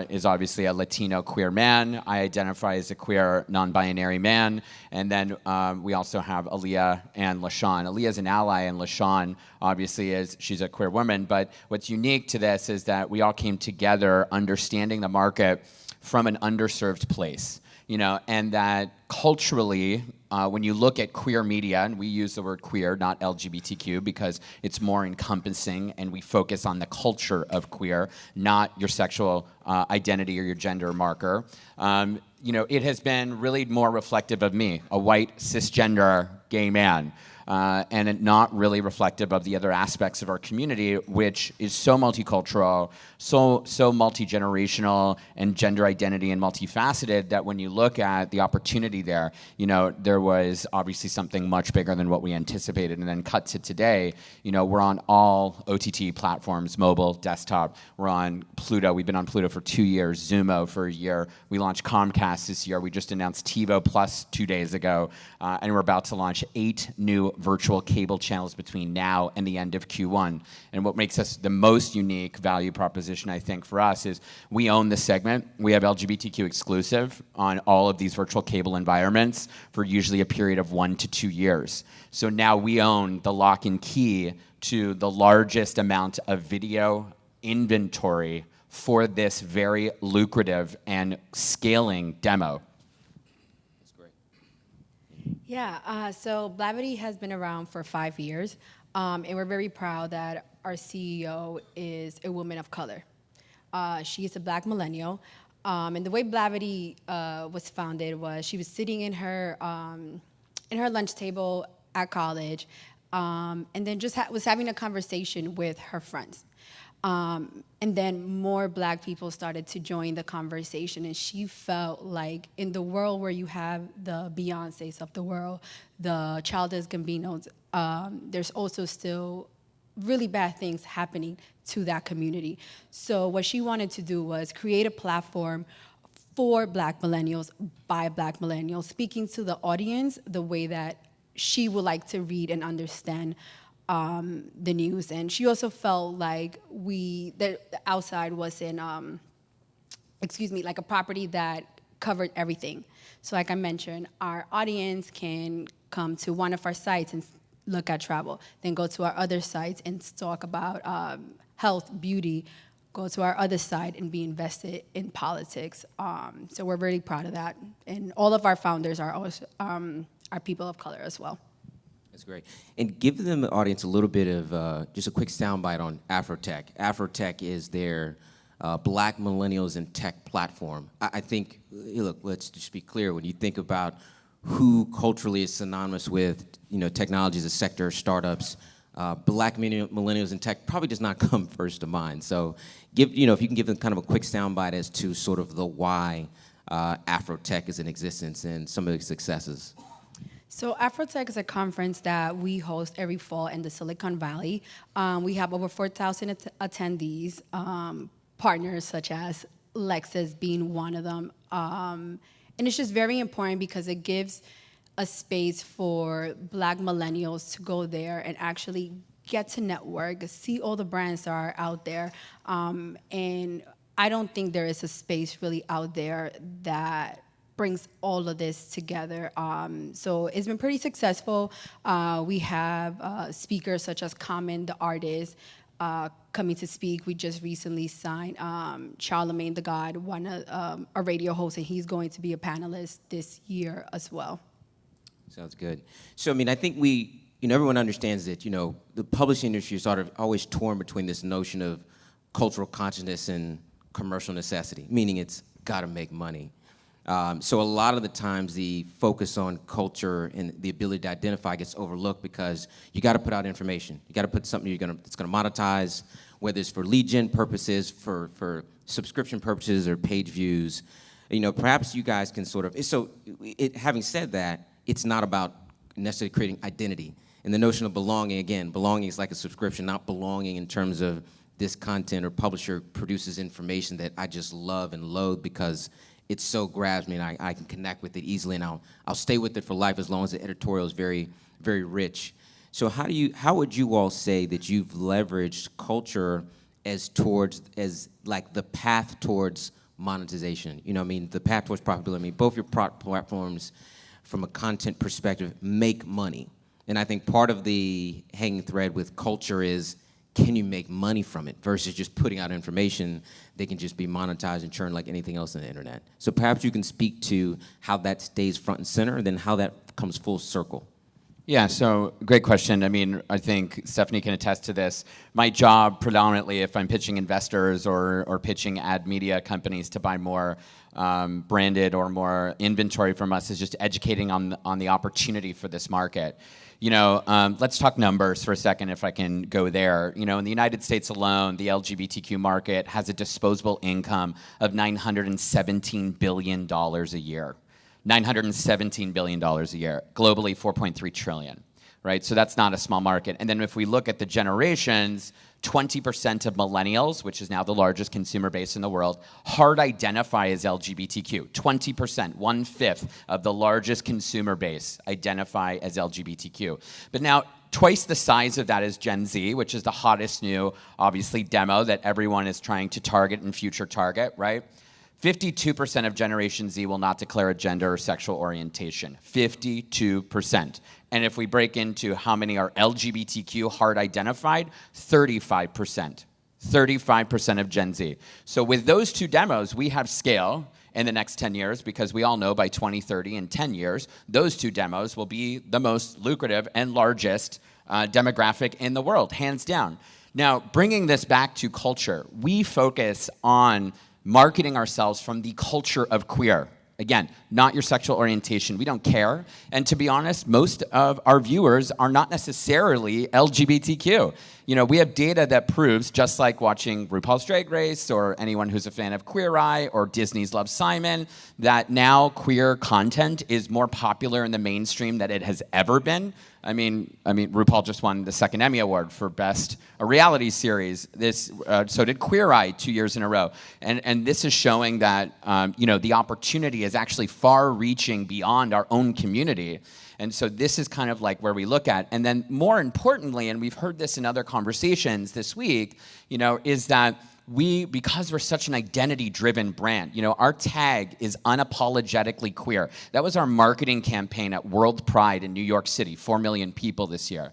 is obviously a Latino queer man. I identify as a queer non-binary man. And then we also have Aaliyah and LaShawn. Aaliyah's an ally, and LaShawn obviously she's a queer woman. But what's unique to this is that we all came together understanding the market from an underserved place, you know, and that culturally, when you look at queer media, and we use the word queer, not LGBTQ, because it's more encompassing, and we focus on the culture of queer, not your sexual identity or your gender marker. You know, it has been really more reflective of me, a white cisgender gay man. And it not really reflective of the other aspects of our community, which is so multicultural, so multi-generational, and gender identity and multifaceted, that when you look at the opportunity there, you know, there was obviously something much bigger than what we anticipated. And then cut to today, you know, we're on all OTT platforms, mobile, desktop. We're on Pluto. We've been on Pluto for 2 years, Zumo for a year. We launched Comcast this year. We just announced TiVo Plus 2 days ago. And we're about to launch 8 new virtual cable channels between now and the end of Q1. And what makes us the most unique value proposition, I think, for us is we own the segment. We have LGBTQ exclusive on all of these virtual cable environments for usually a period of 1 to 2 years. So now we own the lock and key to the largest amount of video inventory for this very lucrative and scaling demo. Yeah, so Blavity has been around for 5 years, and we're very proud that our CEO is a woman of color. She is a Black millennial, and the way Blavity was founded was she was sitting in her lunch table at college, and then just was having a conversation with her friends. And then more Black people started to join the conversation, and she felt like in the world where you have the Beyoncés of the world, the Childish Gambinos, there's also still really bad things happening to that community. So what she wanted to do was create a platform for Black millennials, by Black millennials, speaking to the audience the way that she would like to read and understand the news. And she also felt like the outside was in, like a property that covered everything. So like I mentioned, our audience can come to one of our sites and look at travel, then go to our other sites and talk about health, beauty, go to our other side and be invested in politics. So we're really proud of that. And all of our founders are also are people of color as well. That's great. And give them the audience a little bit of just a quick soundbite on Afrotech. Afrotech is their Black millennials in tech platform. I think, look, let's just be clear. When you think about who culturally is synonymous with, you know, technology as a sector, startups, Black millennials in tech probably does not come first to mind. So, if you can give them kind of a quick soundbite as to sort of the why Afrotech is in existence and some of the successes. So Afrotech is a conference that we host every fall in the Silicon Valley. We have over 4,000 attendees, partners such as Lexus being one of them. And it's just very important because it gives a space for Black millennials to go there and actually get to network, see all the brands that are out there. And I don't think there is a space really out there that brings all of this together. So it's been pretty successful. We have speakers such as Common, the artist, coming to speak. We just recently signed Charlemagne the God, a radio host, and he's going to be a panelist this year as well. Sounds good. So, I mean, I think everyone understands that, the publishing industry is sort of always torn between this notion of cultural consciousness and commercial necessity, meaning it's got to make money. So a lot of the times the focus on culture and the ability to identify gets overlooked because you got to put out information. You got to put something that's going to monetize, whether it's for lead gen purposes, for subscription purposes, or page views. Perhaps you guys can having said that, it's not about necessarily creating identity. And the notion of belonging, again, belonging is like a subscription, not belonging in terms of this content or publisher produces information that I just love and loathe because it so grabs me and I can connect with it easily, and I'll stay with it for life as long as the editorial is very, very rich. So how would you all say that you've leveraged culture as like the path towards monetization? The path towards profitability. Both your platforms, from a content perspective, make money. And I think part of the hanging thread with culture is, can you make money from it versus just putting out information that can just be monetized and churned like anything else on the internet? So perhaps you can speak to how that stays front and center and then how that comes full circle. Yeah, so great question. I mean, I think Stephanie can attest to this. My job predominantly, if I'm pitching investors or pitching ad media companies to buy more branded or more inventory from us, is just educating on the opportunity for this market. Let's talk numbers for a second, if I can go there. In the United States alone, the LGBTQ market has a disposable income of $917 billion a year. $917 billion a year. Globally, $4.3 trillion, right? So that's not a small market. And then if we look at the generations, 20% of millennials, which is now the largest consumer base in the world, hard identify as LGBTQ. 20%, 1/5 of the largest consumer base identify as LGBTQ. But now, twice the size of that is Gen Z, which is the hottest new, obviously, demo that everyone is trying to target and future target, right? 52% of Generation Z will not declare a gender or sexual orientation. 52%. And if we break into how many are LGBTQ hard identified, 35%. 35% of Gen Z. So with those two demos, we have scale in the next 10 years because we all know by 2030, in 10 years, those two demos will be the most lucrative and largest demographic in the world, hands down. Now, bringing this back to culture, we focus on marketing ourselves from the culture of queer. Again, not your sexual orientation. We don't care. And to be honest, most of our viewers are not necessarily LGBTQ. We have data that proves, just like watching RuPaul's Drag Race or anyone who's a fan of Queer Eye or Disney's Love, Simon, that now queer content is more popular in the mainstream than it has ever been. I mean, RuPaul just won the second Emmy Award for Best Reality Series. So did Queer Eye 2 years in a row. And this is showing that, the opportunity is actually far-reaching beyond our own community. And so this is kind of like where we look at. And then more importantly, and we've heard this in other conversations this week, is that because we're such an identity-driven brand, our tag is unapologetically queer. That was our marketing campaign at World Pride in New York City, 4 million people this year.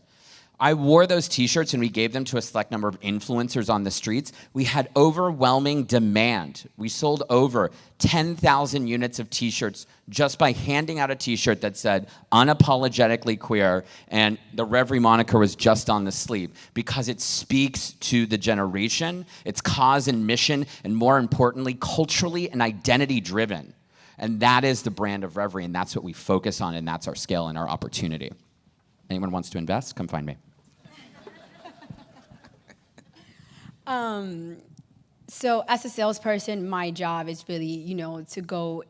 I wore those t-shirts and we gave them to a select number of influencers on the streets. We had overwhelming demand. We sold over 10,000 units of t-shirts just by handing out a t-shirt that said unapologetically queer, and the Reverie moniker was just on the sleeve because it speaks to the generation, its cause and mission, and more importantly, culturally and identity driven. And that is the brand of Reverie, and that's what we focus on, and that's our scale and our opportunity. Anyone wants to invest, come find me. So as a salesperson, my job is really, to go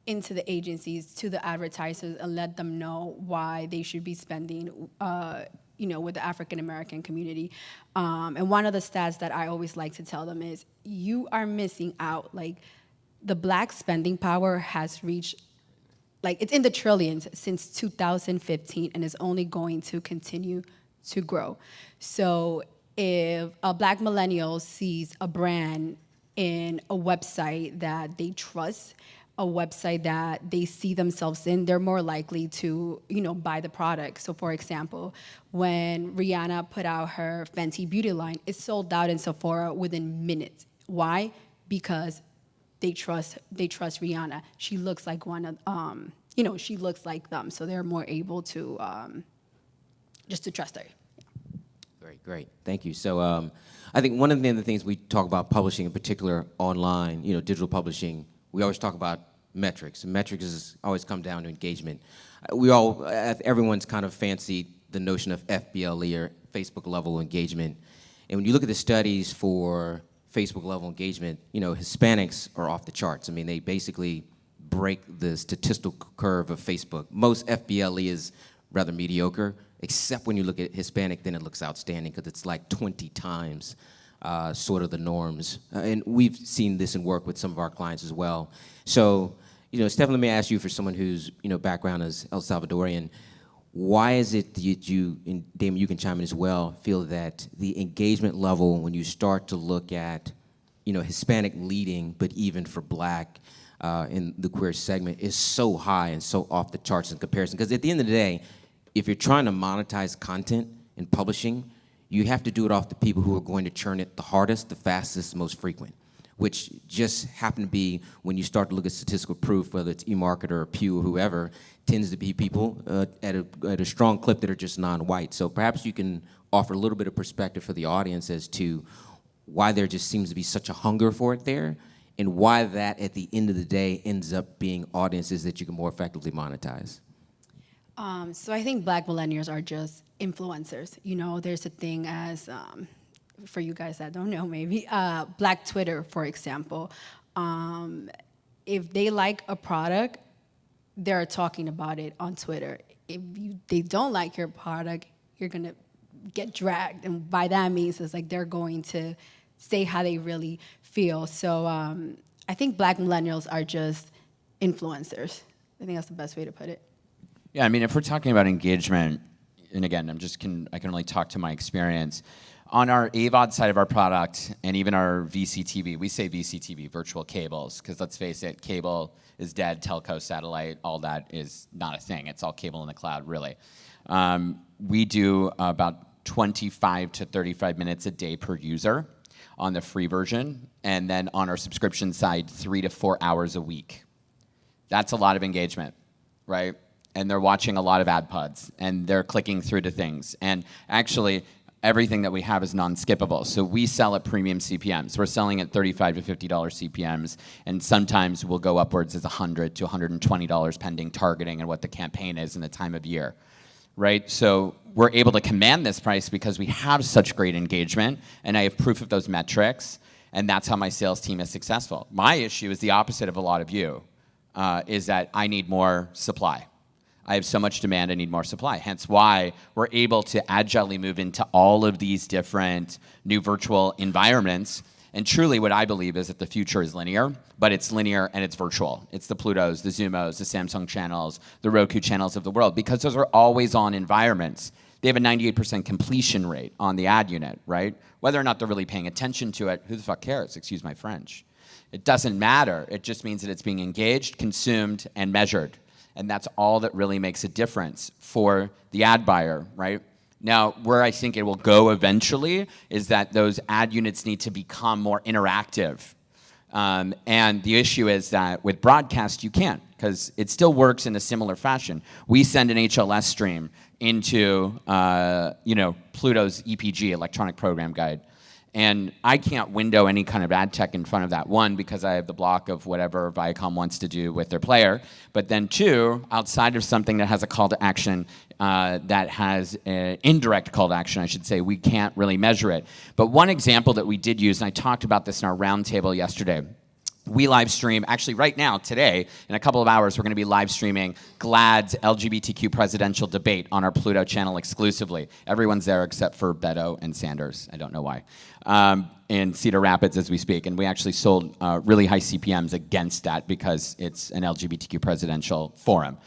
into the agencies, to the advertisers, and let them know why they should be spending, with the African-American community. And one of the stats that I always like to tell them is, you are missing out. Like, the Black spending power has reached, it's in the trillions since 2015, and is only going to continue to grow. So if a Black millennial sees a brand in a website that they trust, a website that they see themselves in, they're more likely to, buy the product. So for example, when Rihanna put out her Fenty Beauty line, it sold out in Sephora within minutes. Why? Because they trust Rihanna. She looks like one of, she looks like them. So they're more able to, just to trust her. Great. Thank you. So I think one of the other things we talk about publishing, in particular online, digital publishing, we always talk about metrics. And metrics has always come down to engagement. Everyone's kind of fancied the notion of FBLE, or Facebook level engagement. And when you look at the studies for Facebook level engagement, Hispanics are off the charts. I mean, they basically break the statistical curve of Facebook. Most FBLE is rather mediocre, except when you look at Hispanic, then it looks outstanding because it's like 20 times sort of the norms. And we've seen this in work with some of our clients as well. So, Stephan, let me ask you, for someone whose background is El Salvadorian, why is it that you, and Damon, you can chime in as well, feel that the engagement level when you start to look at, Hispanic leading, but even for Black in the queer segment, is so high and so off the charts in comparison? Because at the end of the day, if you're trying to monetize content in publishing, you have to do it off the people who are going to churn it the hardest, the fastest, the most frequent, which just happen to be, when you start to look at statistical proof, whether it's eMarketer or Pew or whoever, tends to be people at a strong clip that are just non-white. So perhaps you can offer a little bit of perspective for the audience as to why there just seems to be such a hunger for it there, and why that, at the end of the day, ends up being audiences that you can more effectively monetize. So I think Black millennials are just influencers. There's a thing as, for you guys that don't know maybe, Black Twitter, for example. If they like a product, they're talking about it on Twitter. If they don't like your product, you're going to get dragged. And by that means, it's like they're going to say how they really feel. So I think Black millennials are just influencers. I think that's the best way to put it. Yeah, I mean, if we're talking about engagement, and again, I can only talk to my experience. On our AVOD side of our product, and even our VCTV, we say VCTV, virtual cables, because let's face it, cable is dead, telco, satellite, all that is not a thing. It's all cable in the cloud, really. We do about 25 to 35 minutes a day per user on the free version, and then on our subscription side, 3 to 4 hours a week. That's a lot of engagement, right? And they're watching a lot of ad pods, and they're clicking through to things. And actually, everything that we have is non-skippable. So we sell at premium CPMs. We're selling at $35 to $50 CPMs, and sometimes we'll go upwards as $100 to $120 pending targeting and what the campaign is in the time of year, right? So we're able to command this price because we have such great engagement, and I have proof of those metrics, and that's how my sales team is successful. My issue is the opposite of a lot of you, is that I need more supply. I have so much demand, I need more supply. Hence why we're able to agilely move into all of these different new virtual environments. And truly what I believe is that the future is linear, but it's linear and it's virtual. It's the Plutos, the Zumos, the Samsung channels, the Roku channels of the world, because those are always on environments. They have a 98% completion rate on the ad unit, right? Whether or not they're really paying attention to it, who the fuck cares? Excuse my French. It doesn't matter. It just means that it's being engaged, consumed, and measured. And that's all that really makes a difference for the ad buyer, right? Now, where I think it will go eventually is that those ad units need to become more interactive. And the issue is that with broadcast, you can't, because it still works in a similar fashion. We send an HLS stream into Pluto's EPG, Electronic Program Guide. And I can't window any kind of ad tech in front of that. One, because I have the block of whatever Viacom wants to do with their player. But then two, outside of something that has a call to action, that has an indirect call to action, I should say, we can't really measure it. But one example that we did use, and I talked about this in our roundtable yesterday, we live stream, actually right now, today, in a couple of hours, we're going to be live streaming GLAAD's LGBTQ presidential debate on our Pluto channel exclusively. Everyone's there except for Beto and Sanders. I don't know why. In Cedar Rapids as we speak. And we actually sold really high CPMs against that because it's an LGBTQ presidential forum.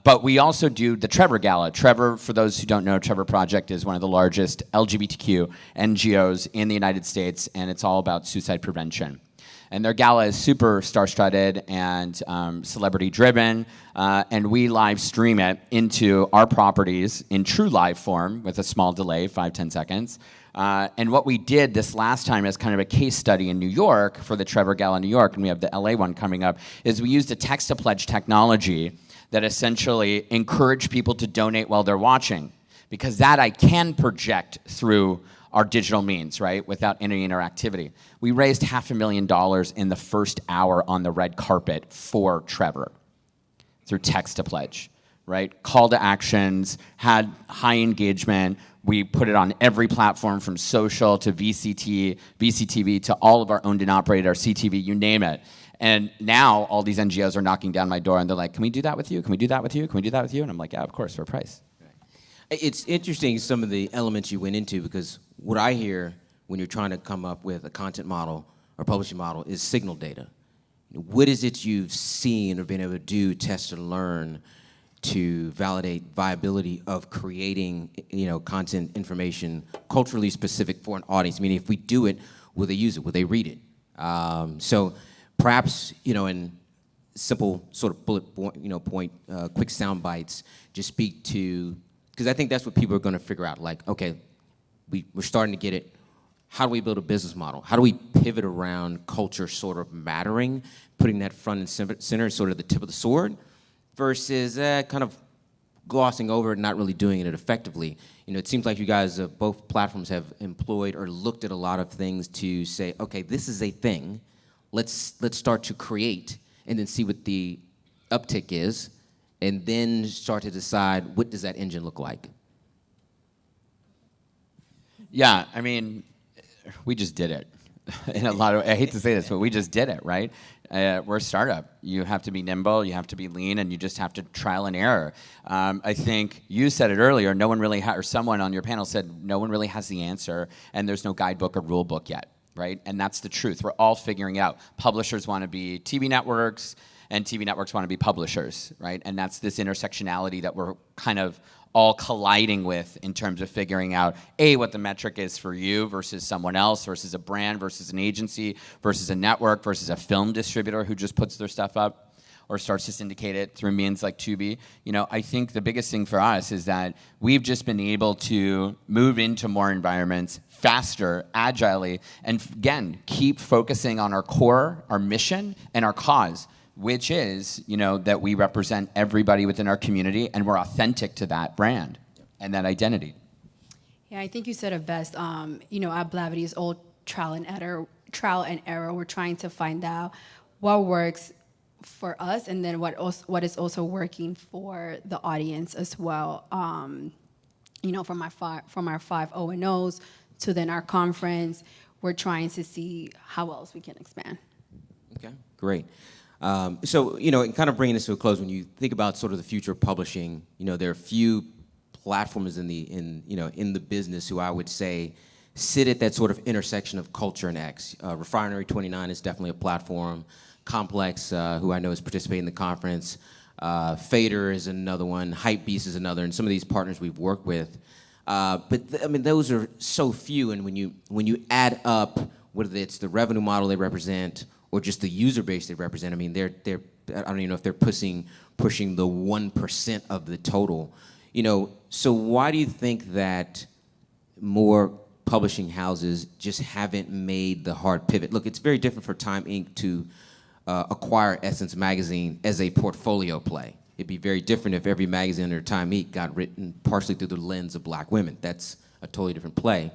But we also do the Trevor Gala. Trevor, for those who don't know, Trevor Project is one of the largest LGBTQ NGOs in the United States, and it's all about suicide prevention. And their gala is super star-studded and celebrity-driven, and we live stream it into our properties in true live form with a small delay, 5-10 seconds. And what we did this last time as kind of a case study in New York for the Trevor Gala in New York, and we have the LA one coming up, is we used a text-to-pledge technology that essentially encouraged people to donate while they're watching, because that I can project through our digital means, right, without any interactivity. We raised $500,000 in the first hour on the red carpet for Trevor through text-to-pledge, right? Call to actions, had high engagement. We put it on every platform from social to VCTV to all of our owned and operated, our CTV, you name it. And now all these NGOs are knocking down my door and they're like, can we do that with you? Can we do that with you? Can we do that with you? And I'm like, yeah, of course, for a price. It's interesting, some of the elements you went into, because what I hear when you're trying to come up with a content model or publishing model is signal data. What is it you've seen or been able to do, test and learn to validate viability of creating, content information culturally specific for an audience? Meaning, if we do it, will they use it? Will they read it? So perhaps, in simple sort of bullet point, quick sound bites, just speak to, because I think that's what people are going to figure out. Like, okay, we're starting to get it. How do we build a business model? How do we pivot around culture sort of mattering, putting that front and center, sort of the tip of the sword, versus kind of glossing over it and not really doing it effectively? It seems like you guys, both platforms, have employed or looked at a lot of things to say, okay, this is a thing. Let's start to create and then see what the uptick is, and then start to decide what does that engine look like. Yeah, I mean, we just did it. In a lot of, I hate to say this, but we just did it, right? We're a startup. You have to be nimble, you have to be lean, and you just have to trial and error. I think you said it earlier, no one really, or someone on your panel said, no one really has the answer, and there's no guidebook or rule book yet, right? And that's the truth. We're all figuring it out. Publishers want to be TV networks, and TV networks want to be publishers, right? And that's this intersectionality that we're kind of all colliding with in terms of figuring out, A, what the metric is for you versus someone else, versus a brand, versus an agency, versus a network, versus a film distributor who just puts their stuff up or starts to syndicate it through means like Tubi. I think the biggest thing for us is that we've just been able to move into more environments faster, agilely, and again, keep focusing on our core, our mission, and our cause, which is, that we represent everybody within our community and we're authentic to that brand and that identity. Yeah, I think you said it best. At Blavity is all trial and error. We're trying to find out what works for us, and then what is also working for the audience as well. From our 5 O&Os to then our conference, we're trying to see how else we can expand. Okay, great. So, and kind of bringing this to a close, when you think about sort of the future of publishing, there are a few platforms in the business who I would say sit at that sort of intersection of culture and X. Refinery 29 is definitely a platform. Complex, who I know is participating in the conference. Fader is another one. Hypebeast is another, and some of these partners we've worked with. Those are so few, and when you add up whether it's the revenue model they represent or just the user base they represent, they're I don't even know if they're pushing the 1% of the total. So why do you think that more publishing houses just haven't made the hard pivot? Look, it's very different for Time Inc. to acquire Essence Magazine as a portfolio play. It'd be very different if every magazine under Time Inc. got written partially through the lens of black women. That's a totally different play.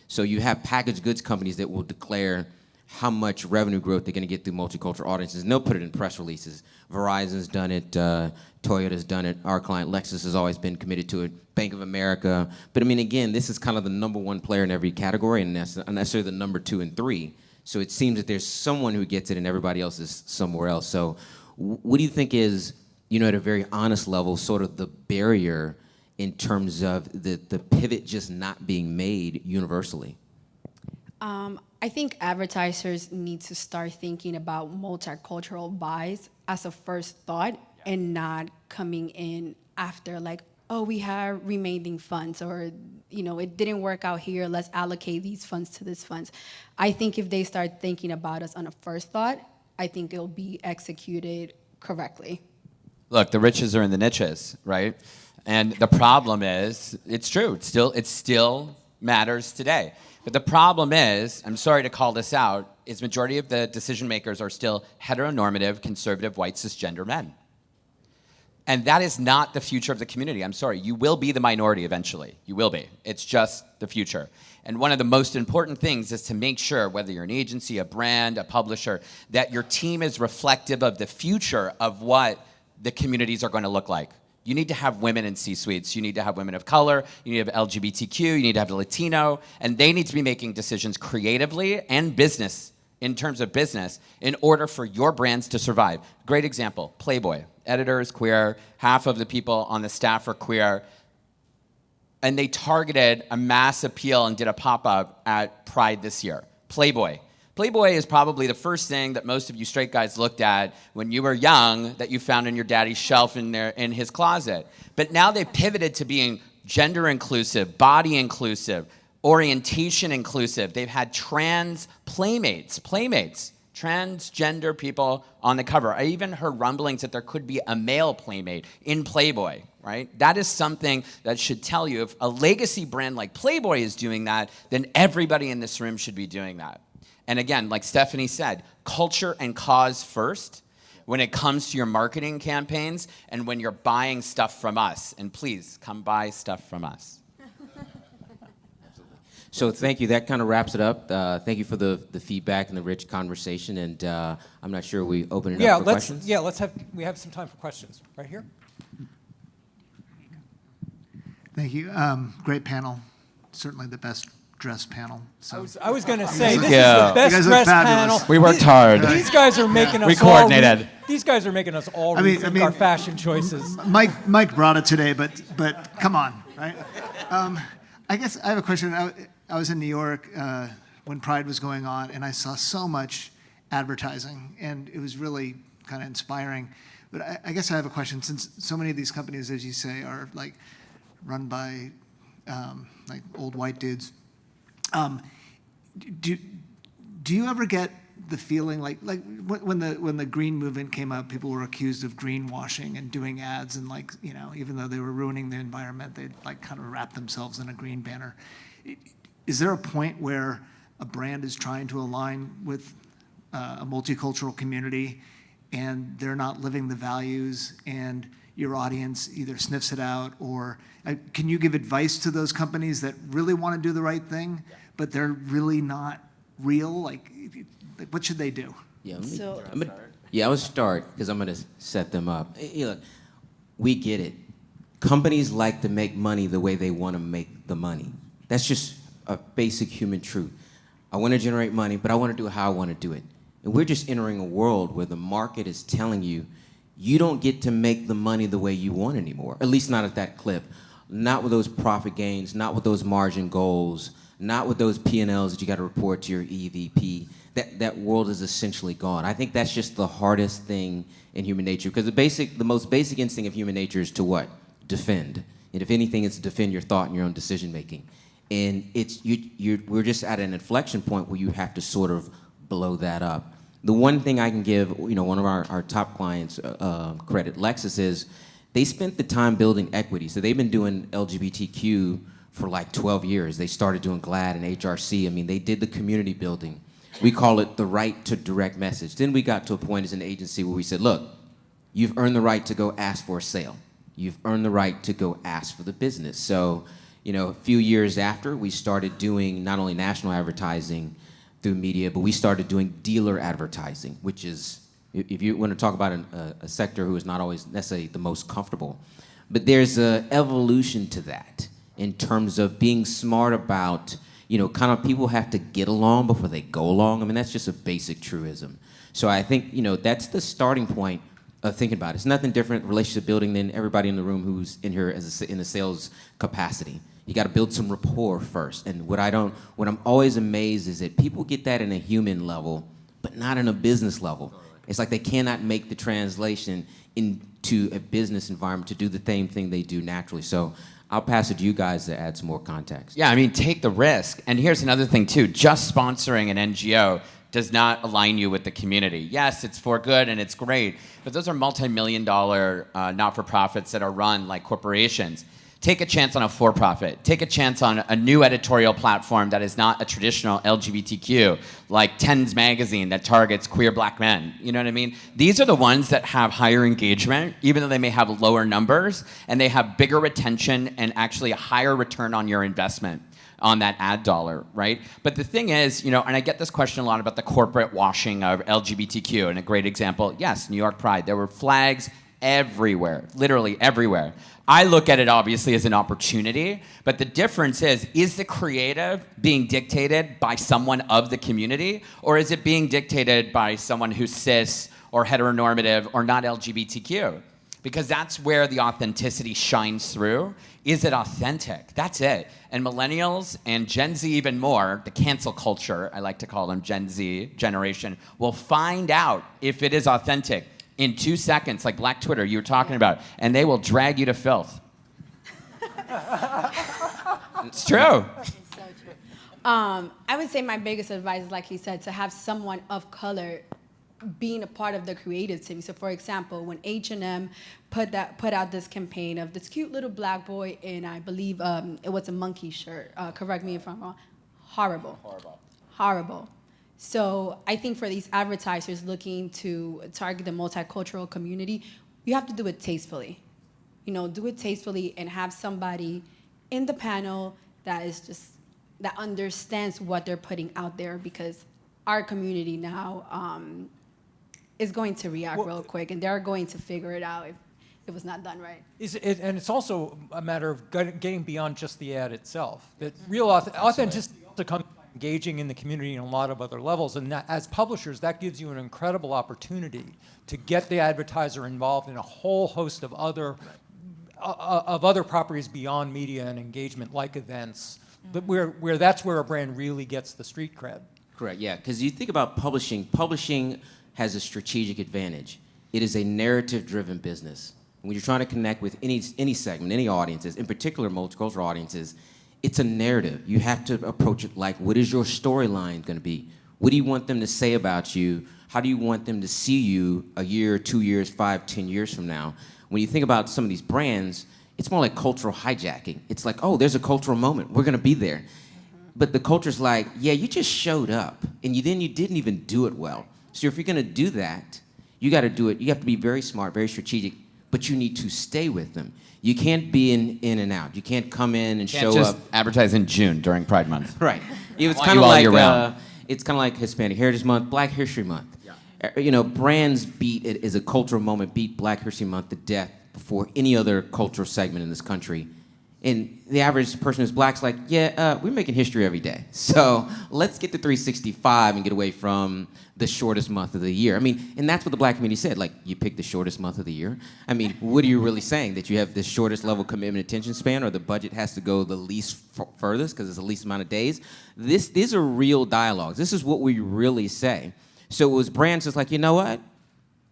So you have packaged goods companies that will declare how much revenue growth they're going to get through multicultural audiences, and they'll put it in press releases. Verizon's done it, Toyota's done it, our client Lexus has always been committed to it, Bank of America. But again, this is kind of the number one player in every category, and that's not necessarily the number 2 and 3. So it seems that there's someone who gets it and everybody else is somewhere else. So what do you think is, at a very honest level, sort of the barrier in terms of the pivot just not being made universally? I think advertisers need to start thinking about multicultural buys as a first thought, and not coming in after, like, oh, we have remaining funds, or, you know, it didn't work out here, let's allocate these funds to this funds. I think if they start thinking about us on a first thought, I think it'll be executed correctly. Look, the riches are in the niches, right? And the problem is, it's true, it still matters today. But the problem is, I'm sorry to call this out, is majority of the decision makers are still heteronormative, conservative, white, cisgender men. And that is not the future of the community. I'm sorry, you will be the minority eventually. You will be. It's just the future. And one of the most important things is to make sure, whether you're an agency, a brand, a publisher, that your team is reflective of the future of what the communities are going to look like. You need to have women in C-suites. You need to have women of color. You need to have LGBTQ. You need to have Latino. And they need to be making decisions creatively and business, in terms of business, in order for your brands to survive. Great example, Playboy. Editor is queer. Half of the people on the staff are queer. And they targeted a mass appeal and did a pop-up at Pride this year. Playboy. Playboy is probably the first thing that most of you straight guys looked at when you were young that you found in your daddy's shelf in his closet. But now they've pivoted to being gender inclusive, body inclusive, orientation inclusive. They've had trans playmates, transgender people on the cover. I even heard rumblings that there could be a male playmate in Playboy, right? That is something that should tell you if a legacy brand like Playboy is doing that, then everybody in this room should be doing that. And again, like Stephanie said, culture and cause first when it comes to your marketing campaigns and when you're buying stuff from us. And please, come buy stuff from us. So thank you. That kind of wraps it up. Thank you for the feedback and the rich conversation. And I'm not sure we open it up for questions. Yeah, we have some time for questions. Right here. Thank you. Great panel. Certainly the best dressed panel. So I was going to say, this Yeah. is the best You guys look dressed fabulous. panel. We worked hard. These guys are making us We coordinated. These guys are making us all I mean- rethink our fashion choices. Mike brought it today, but come on, right? I guess I have a question. I was in New York when Pride was going on, and I saw so much advertising, and it was really kind of inspiring. But I guess I have a question, since so many of these companies, as you say, are like run by like old white dudes. Do you ever get the feeling like when the green movement came up, people were accused of greenwashing and doing ads, and like, you know, even though they were ruining the environment, they'd like kind of wrap themselves in a green banner. Is there a point where a brand is trying to align with a multicultural community and they're not living the values, and your audience either sniffs it out, or can you give advice to those companies that really want to do the right thing, but they're really not real? Like what should they do? Yeah, So- I would start because I'm going to set them up. Hey, look, we get it. Companies like to make money the way they want to make the money. That's just a basic human truth. I want to generate money, but I want to do it how I want to do it. And we're just entering a world where the market is telling you, you don't get to make the money the way you want anymore, at least not at that clip. Not with those profit gains, not with those margin goals, not with those P&Ls that you got to report to your EVP. That world is essentially gone. I think that's just the hardest thing in human nature, because the most basic instinct of human nature is to what? Defend. And if anything, it's to defend your thought and your own decision making. And we're just at an inflection point where you have to sort of blow that up. The one thing I can give, one of our top clients credit, Lexus, is they spent the time building equity. So they've been doing LGBTQ for like 12 years. They started doing GLAAD and HRC. I mean, they did the community building. We call it the right to direct message. Then we got to a point as an agency where we said, look, you've earned the right to go ask for a sale. You've earned the right to go ask for the business. So, a few years after, we started doing not only national advertising through media, but we started doing dealer advertising, which is, if you want to talk about a sector who is not always necessarily the most comfortable. But there's an evolution to that in terms of being smart about, kind of people have to get along before they go along. I mean, that's just a basic truism. So I think, that's the starting point of thinking about it. It's nothing different relationship building than everybody in the room who's in here in a sales capacity. You got to build some rapport first. And what I'm always amazed is that people get that in a human level, but not in a business level. It's like they cannot make the translation into to a business environment to do the same thing they do naturally. So I'll pass it to you guys to add some more context. Yeah, I mean, take the risk. And here's another thing, too. Just sponsoring an NGO does not align you with the community. Yes, it's for good and it's great, but those are multi-million-dollar not-for-profits that are run like corporations. Take a chance on a for-profit. Take a chance on a new editorial platform that is not a traditional LGBTQ, like Tens Magazine that targets queer black men. You know what I mean? These are the ones that have higher engagement, even though they may have lower numbers, and they have bigger retention and actually a higher return on your investment on that ad dollar, right? But the thing is, and I get this question a lot about the corporate washing of LGBTQ, and a great example, yes, New York Pride. There were flags everywhere, literally everywhere. I look at it obviously as an opportunity, but the difference is the creative being dictated by someone of the community, or is it being dictated by someone who's cis or heteronormative or not LGBTQ? Because that's where the authenticity shines through. Is it authentic? That's it. And millennials and Gen Z even more, the cancel culture, I like to call them Gen Z generation, will find out if it is authentic in 2 seconds, like Black Twitter you were talking about, and they will drag you to filth. It's true. It's so true. I would say my biggest advice is, like he said, to have someone of color being a part of the creative team. So, for example, when H&M put out this campaign of this cute little black boy in, I believe it was a monkey shirt. Correct me if I'm wrong. Horrible. So I think for these advertisers looking to target the multicultural community, you have to do it tastefully. Do it tastefully and have somebody in the panel that understands what they're putting out there, because our community now is going to react real quick, and they're going to figure it out if it was not done right. And it's also a matter of getting beyond just the ad itself. That real authenticity also comes from engaging in the community on a lot of other levels. And as publishers, that gives you an incredible opportunity to get the advertiser involved in a whole host of other properties beyond media and engagement, like events, but where that's where a brand really gets the street cred. Correct, yeah, because you think about publishing. Publishing has a strategic advantage. It is a narrative-driven business. When you're trying to connect with any segment, any audiences, in particular multicultural audiences, it's a narrative. You have to approach it like, what is your storyline going to be? What do you want them to say about you? How do you want them to see you a year, 2 years, 5, 10 years from now? When you think about some of these brands, it's more like cultural hijacking. It's like, oh, there's a cultural moment. We're going to be there. But the culture's like, yeah, you just showed up, and you didn't even do it well. So if you're going to do that, you got to do it. You have to be very smart, very strategic, but you need to stay with them. You can't be in and out. You can't come in and show up. Advertise in June during Pride Month. Right. It was Want kind you of all like year round. it's kind of like Hispanic Heritage Month, Black History Month. Yeah. Brands beat it as a cultural moment, beat Black History Month to death before any other cultural segment in this country. And the average person who's black's like, yeah, we're making history every day. So let's get to 365 and get away from the shortest month of the year. I mean, and that's what the black community said. Like, you picked the shortest month of the year. I mean, what are you really saying? That you have the shortest level of commitment attention span, or the budget has to go the least furthest because it's the least amount of days? These are real dialogues. This is what we really say. So it was brands that's like, you know what?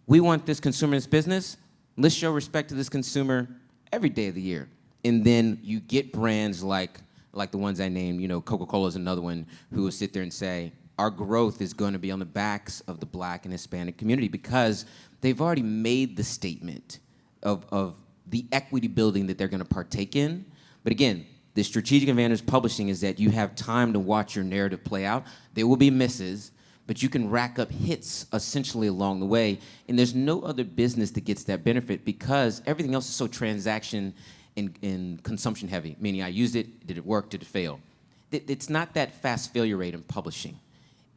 We want this consumer in this business. Let's show respect to this consumer every day of the year. And then you get brands like the ones I named, Coca-Cola is another one, who will sit there and say, our growth is going to be on the backs of the Black and Hispanic community, because they've already made the statement of the equity building that they're going to partake in. But again, the strategic advantage of publishing is that you have time to watch your narrative play out. There will be misses, but you can rack up hits essentially along the way. And there's no other business that gets that benefit, because everything else is so transaction and consumption heavy, meaning I used it, did it work, did it fail? It's not that fast failure rate in publishing.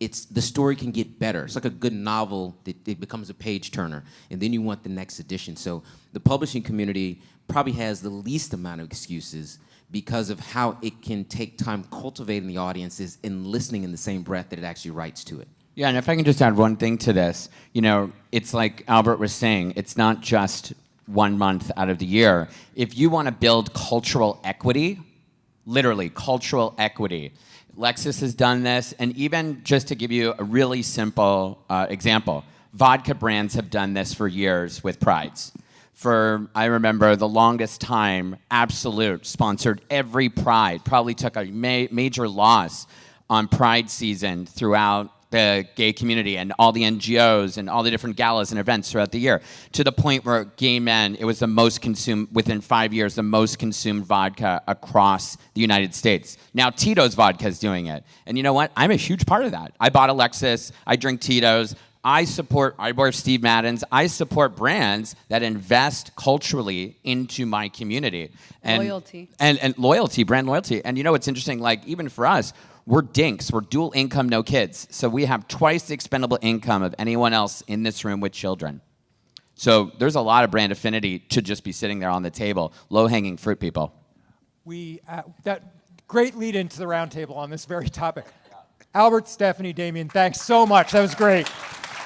It's the story can get better. It's like a good novel that it becomes a page turner, and then you want the next edition. So the publishing community probably has the least amount of excuses because of how it can take time cultivating the audiences and listening in the same breath that it actually writes to it. Yeah, and if I can just add one thing to this, it's like Albert was saying, it's not just 1 month out of the year. If you want to build cultural equity, literally cultural equity, Lexus has done this, and even just to give you a really simple example, vodka brands have done this for years with Prides. for, I remember the longest time, Absolute sponsored every Pride, probably took a major loss on Pride season throughout the gay community and all the NGOs and all the different galas and events throughout the year, to the point where gay men, it was the most consumed, within 5 years, the most consumed vodka across the United States. Now Tito's vodka is doing it. And you know what? I'm a huge part of that. I bought a Lexus, I drink Tito's, I wear Steve Madden's, I support brands that invest culturally into my community. And, Loyalty. And loyalty, brand loyalty. And you know what's interesting, like even for us, we're dinks, we're dual income, no kids. So we have twice the expendable income of anyone else in this room with children. So there's a lot of brand affinity to just be sitting there on the table, low-hanging fruit people. That great lead into the roundtable on this very topic. Albert, Stephanie, Damien, thanks so much. That was great.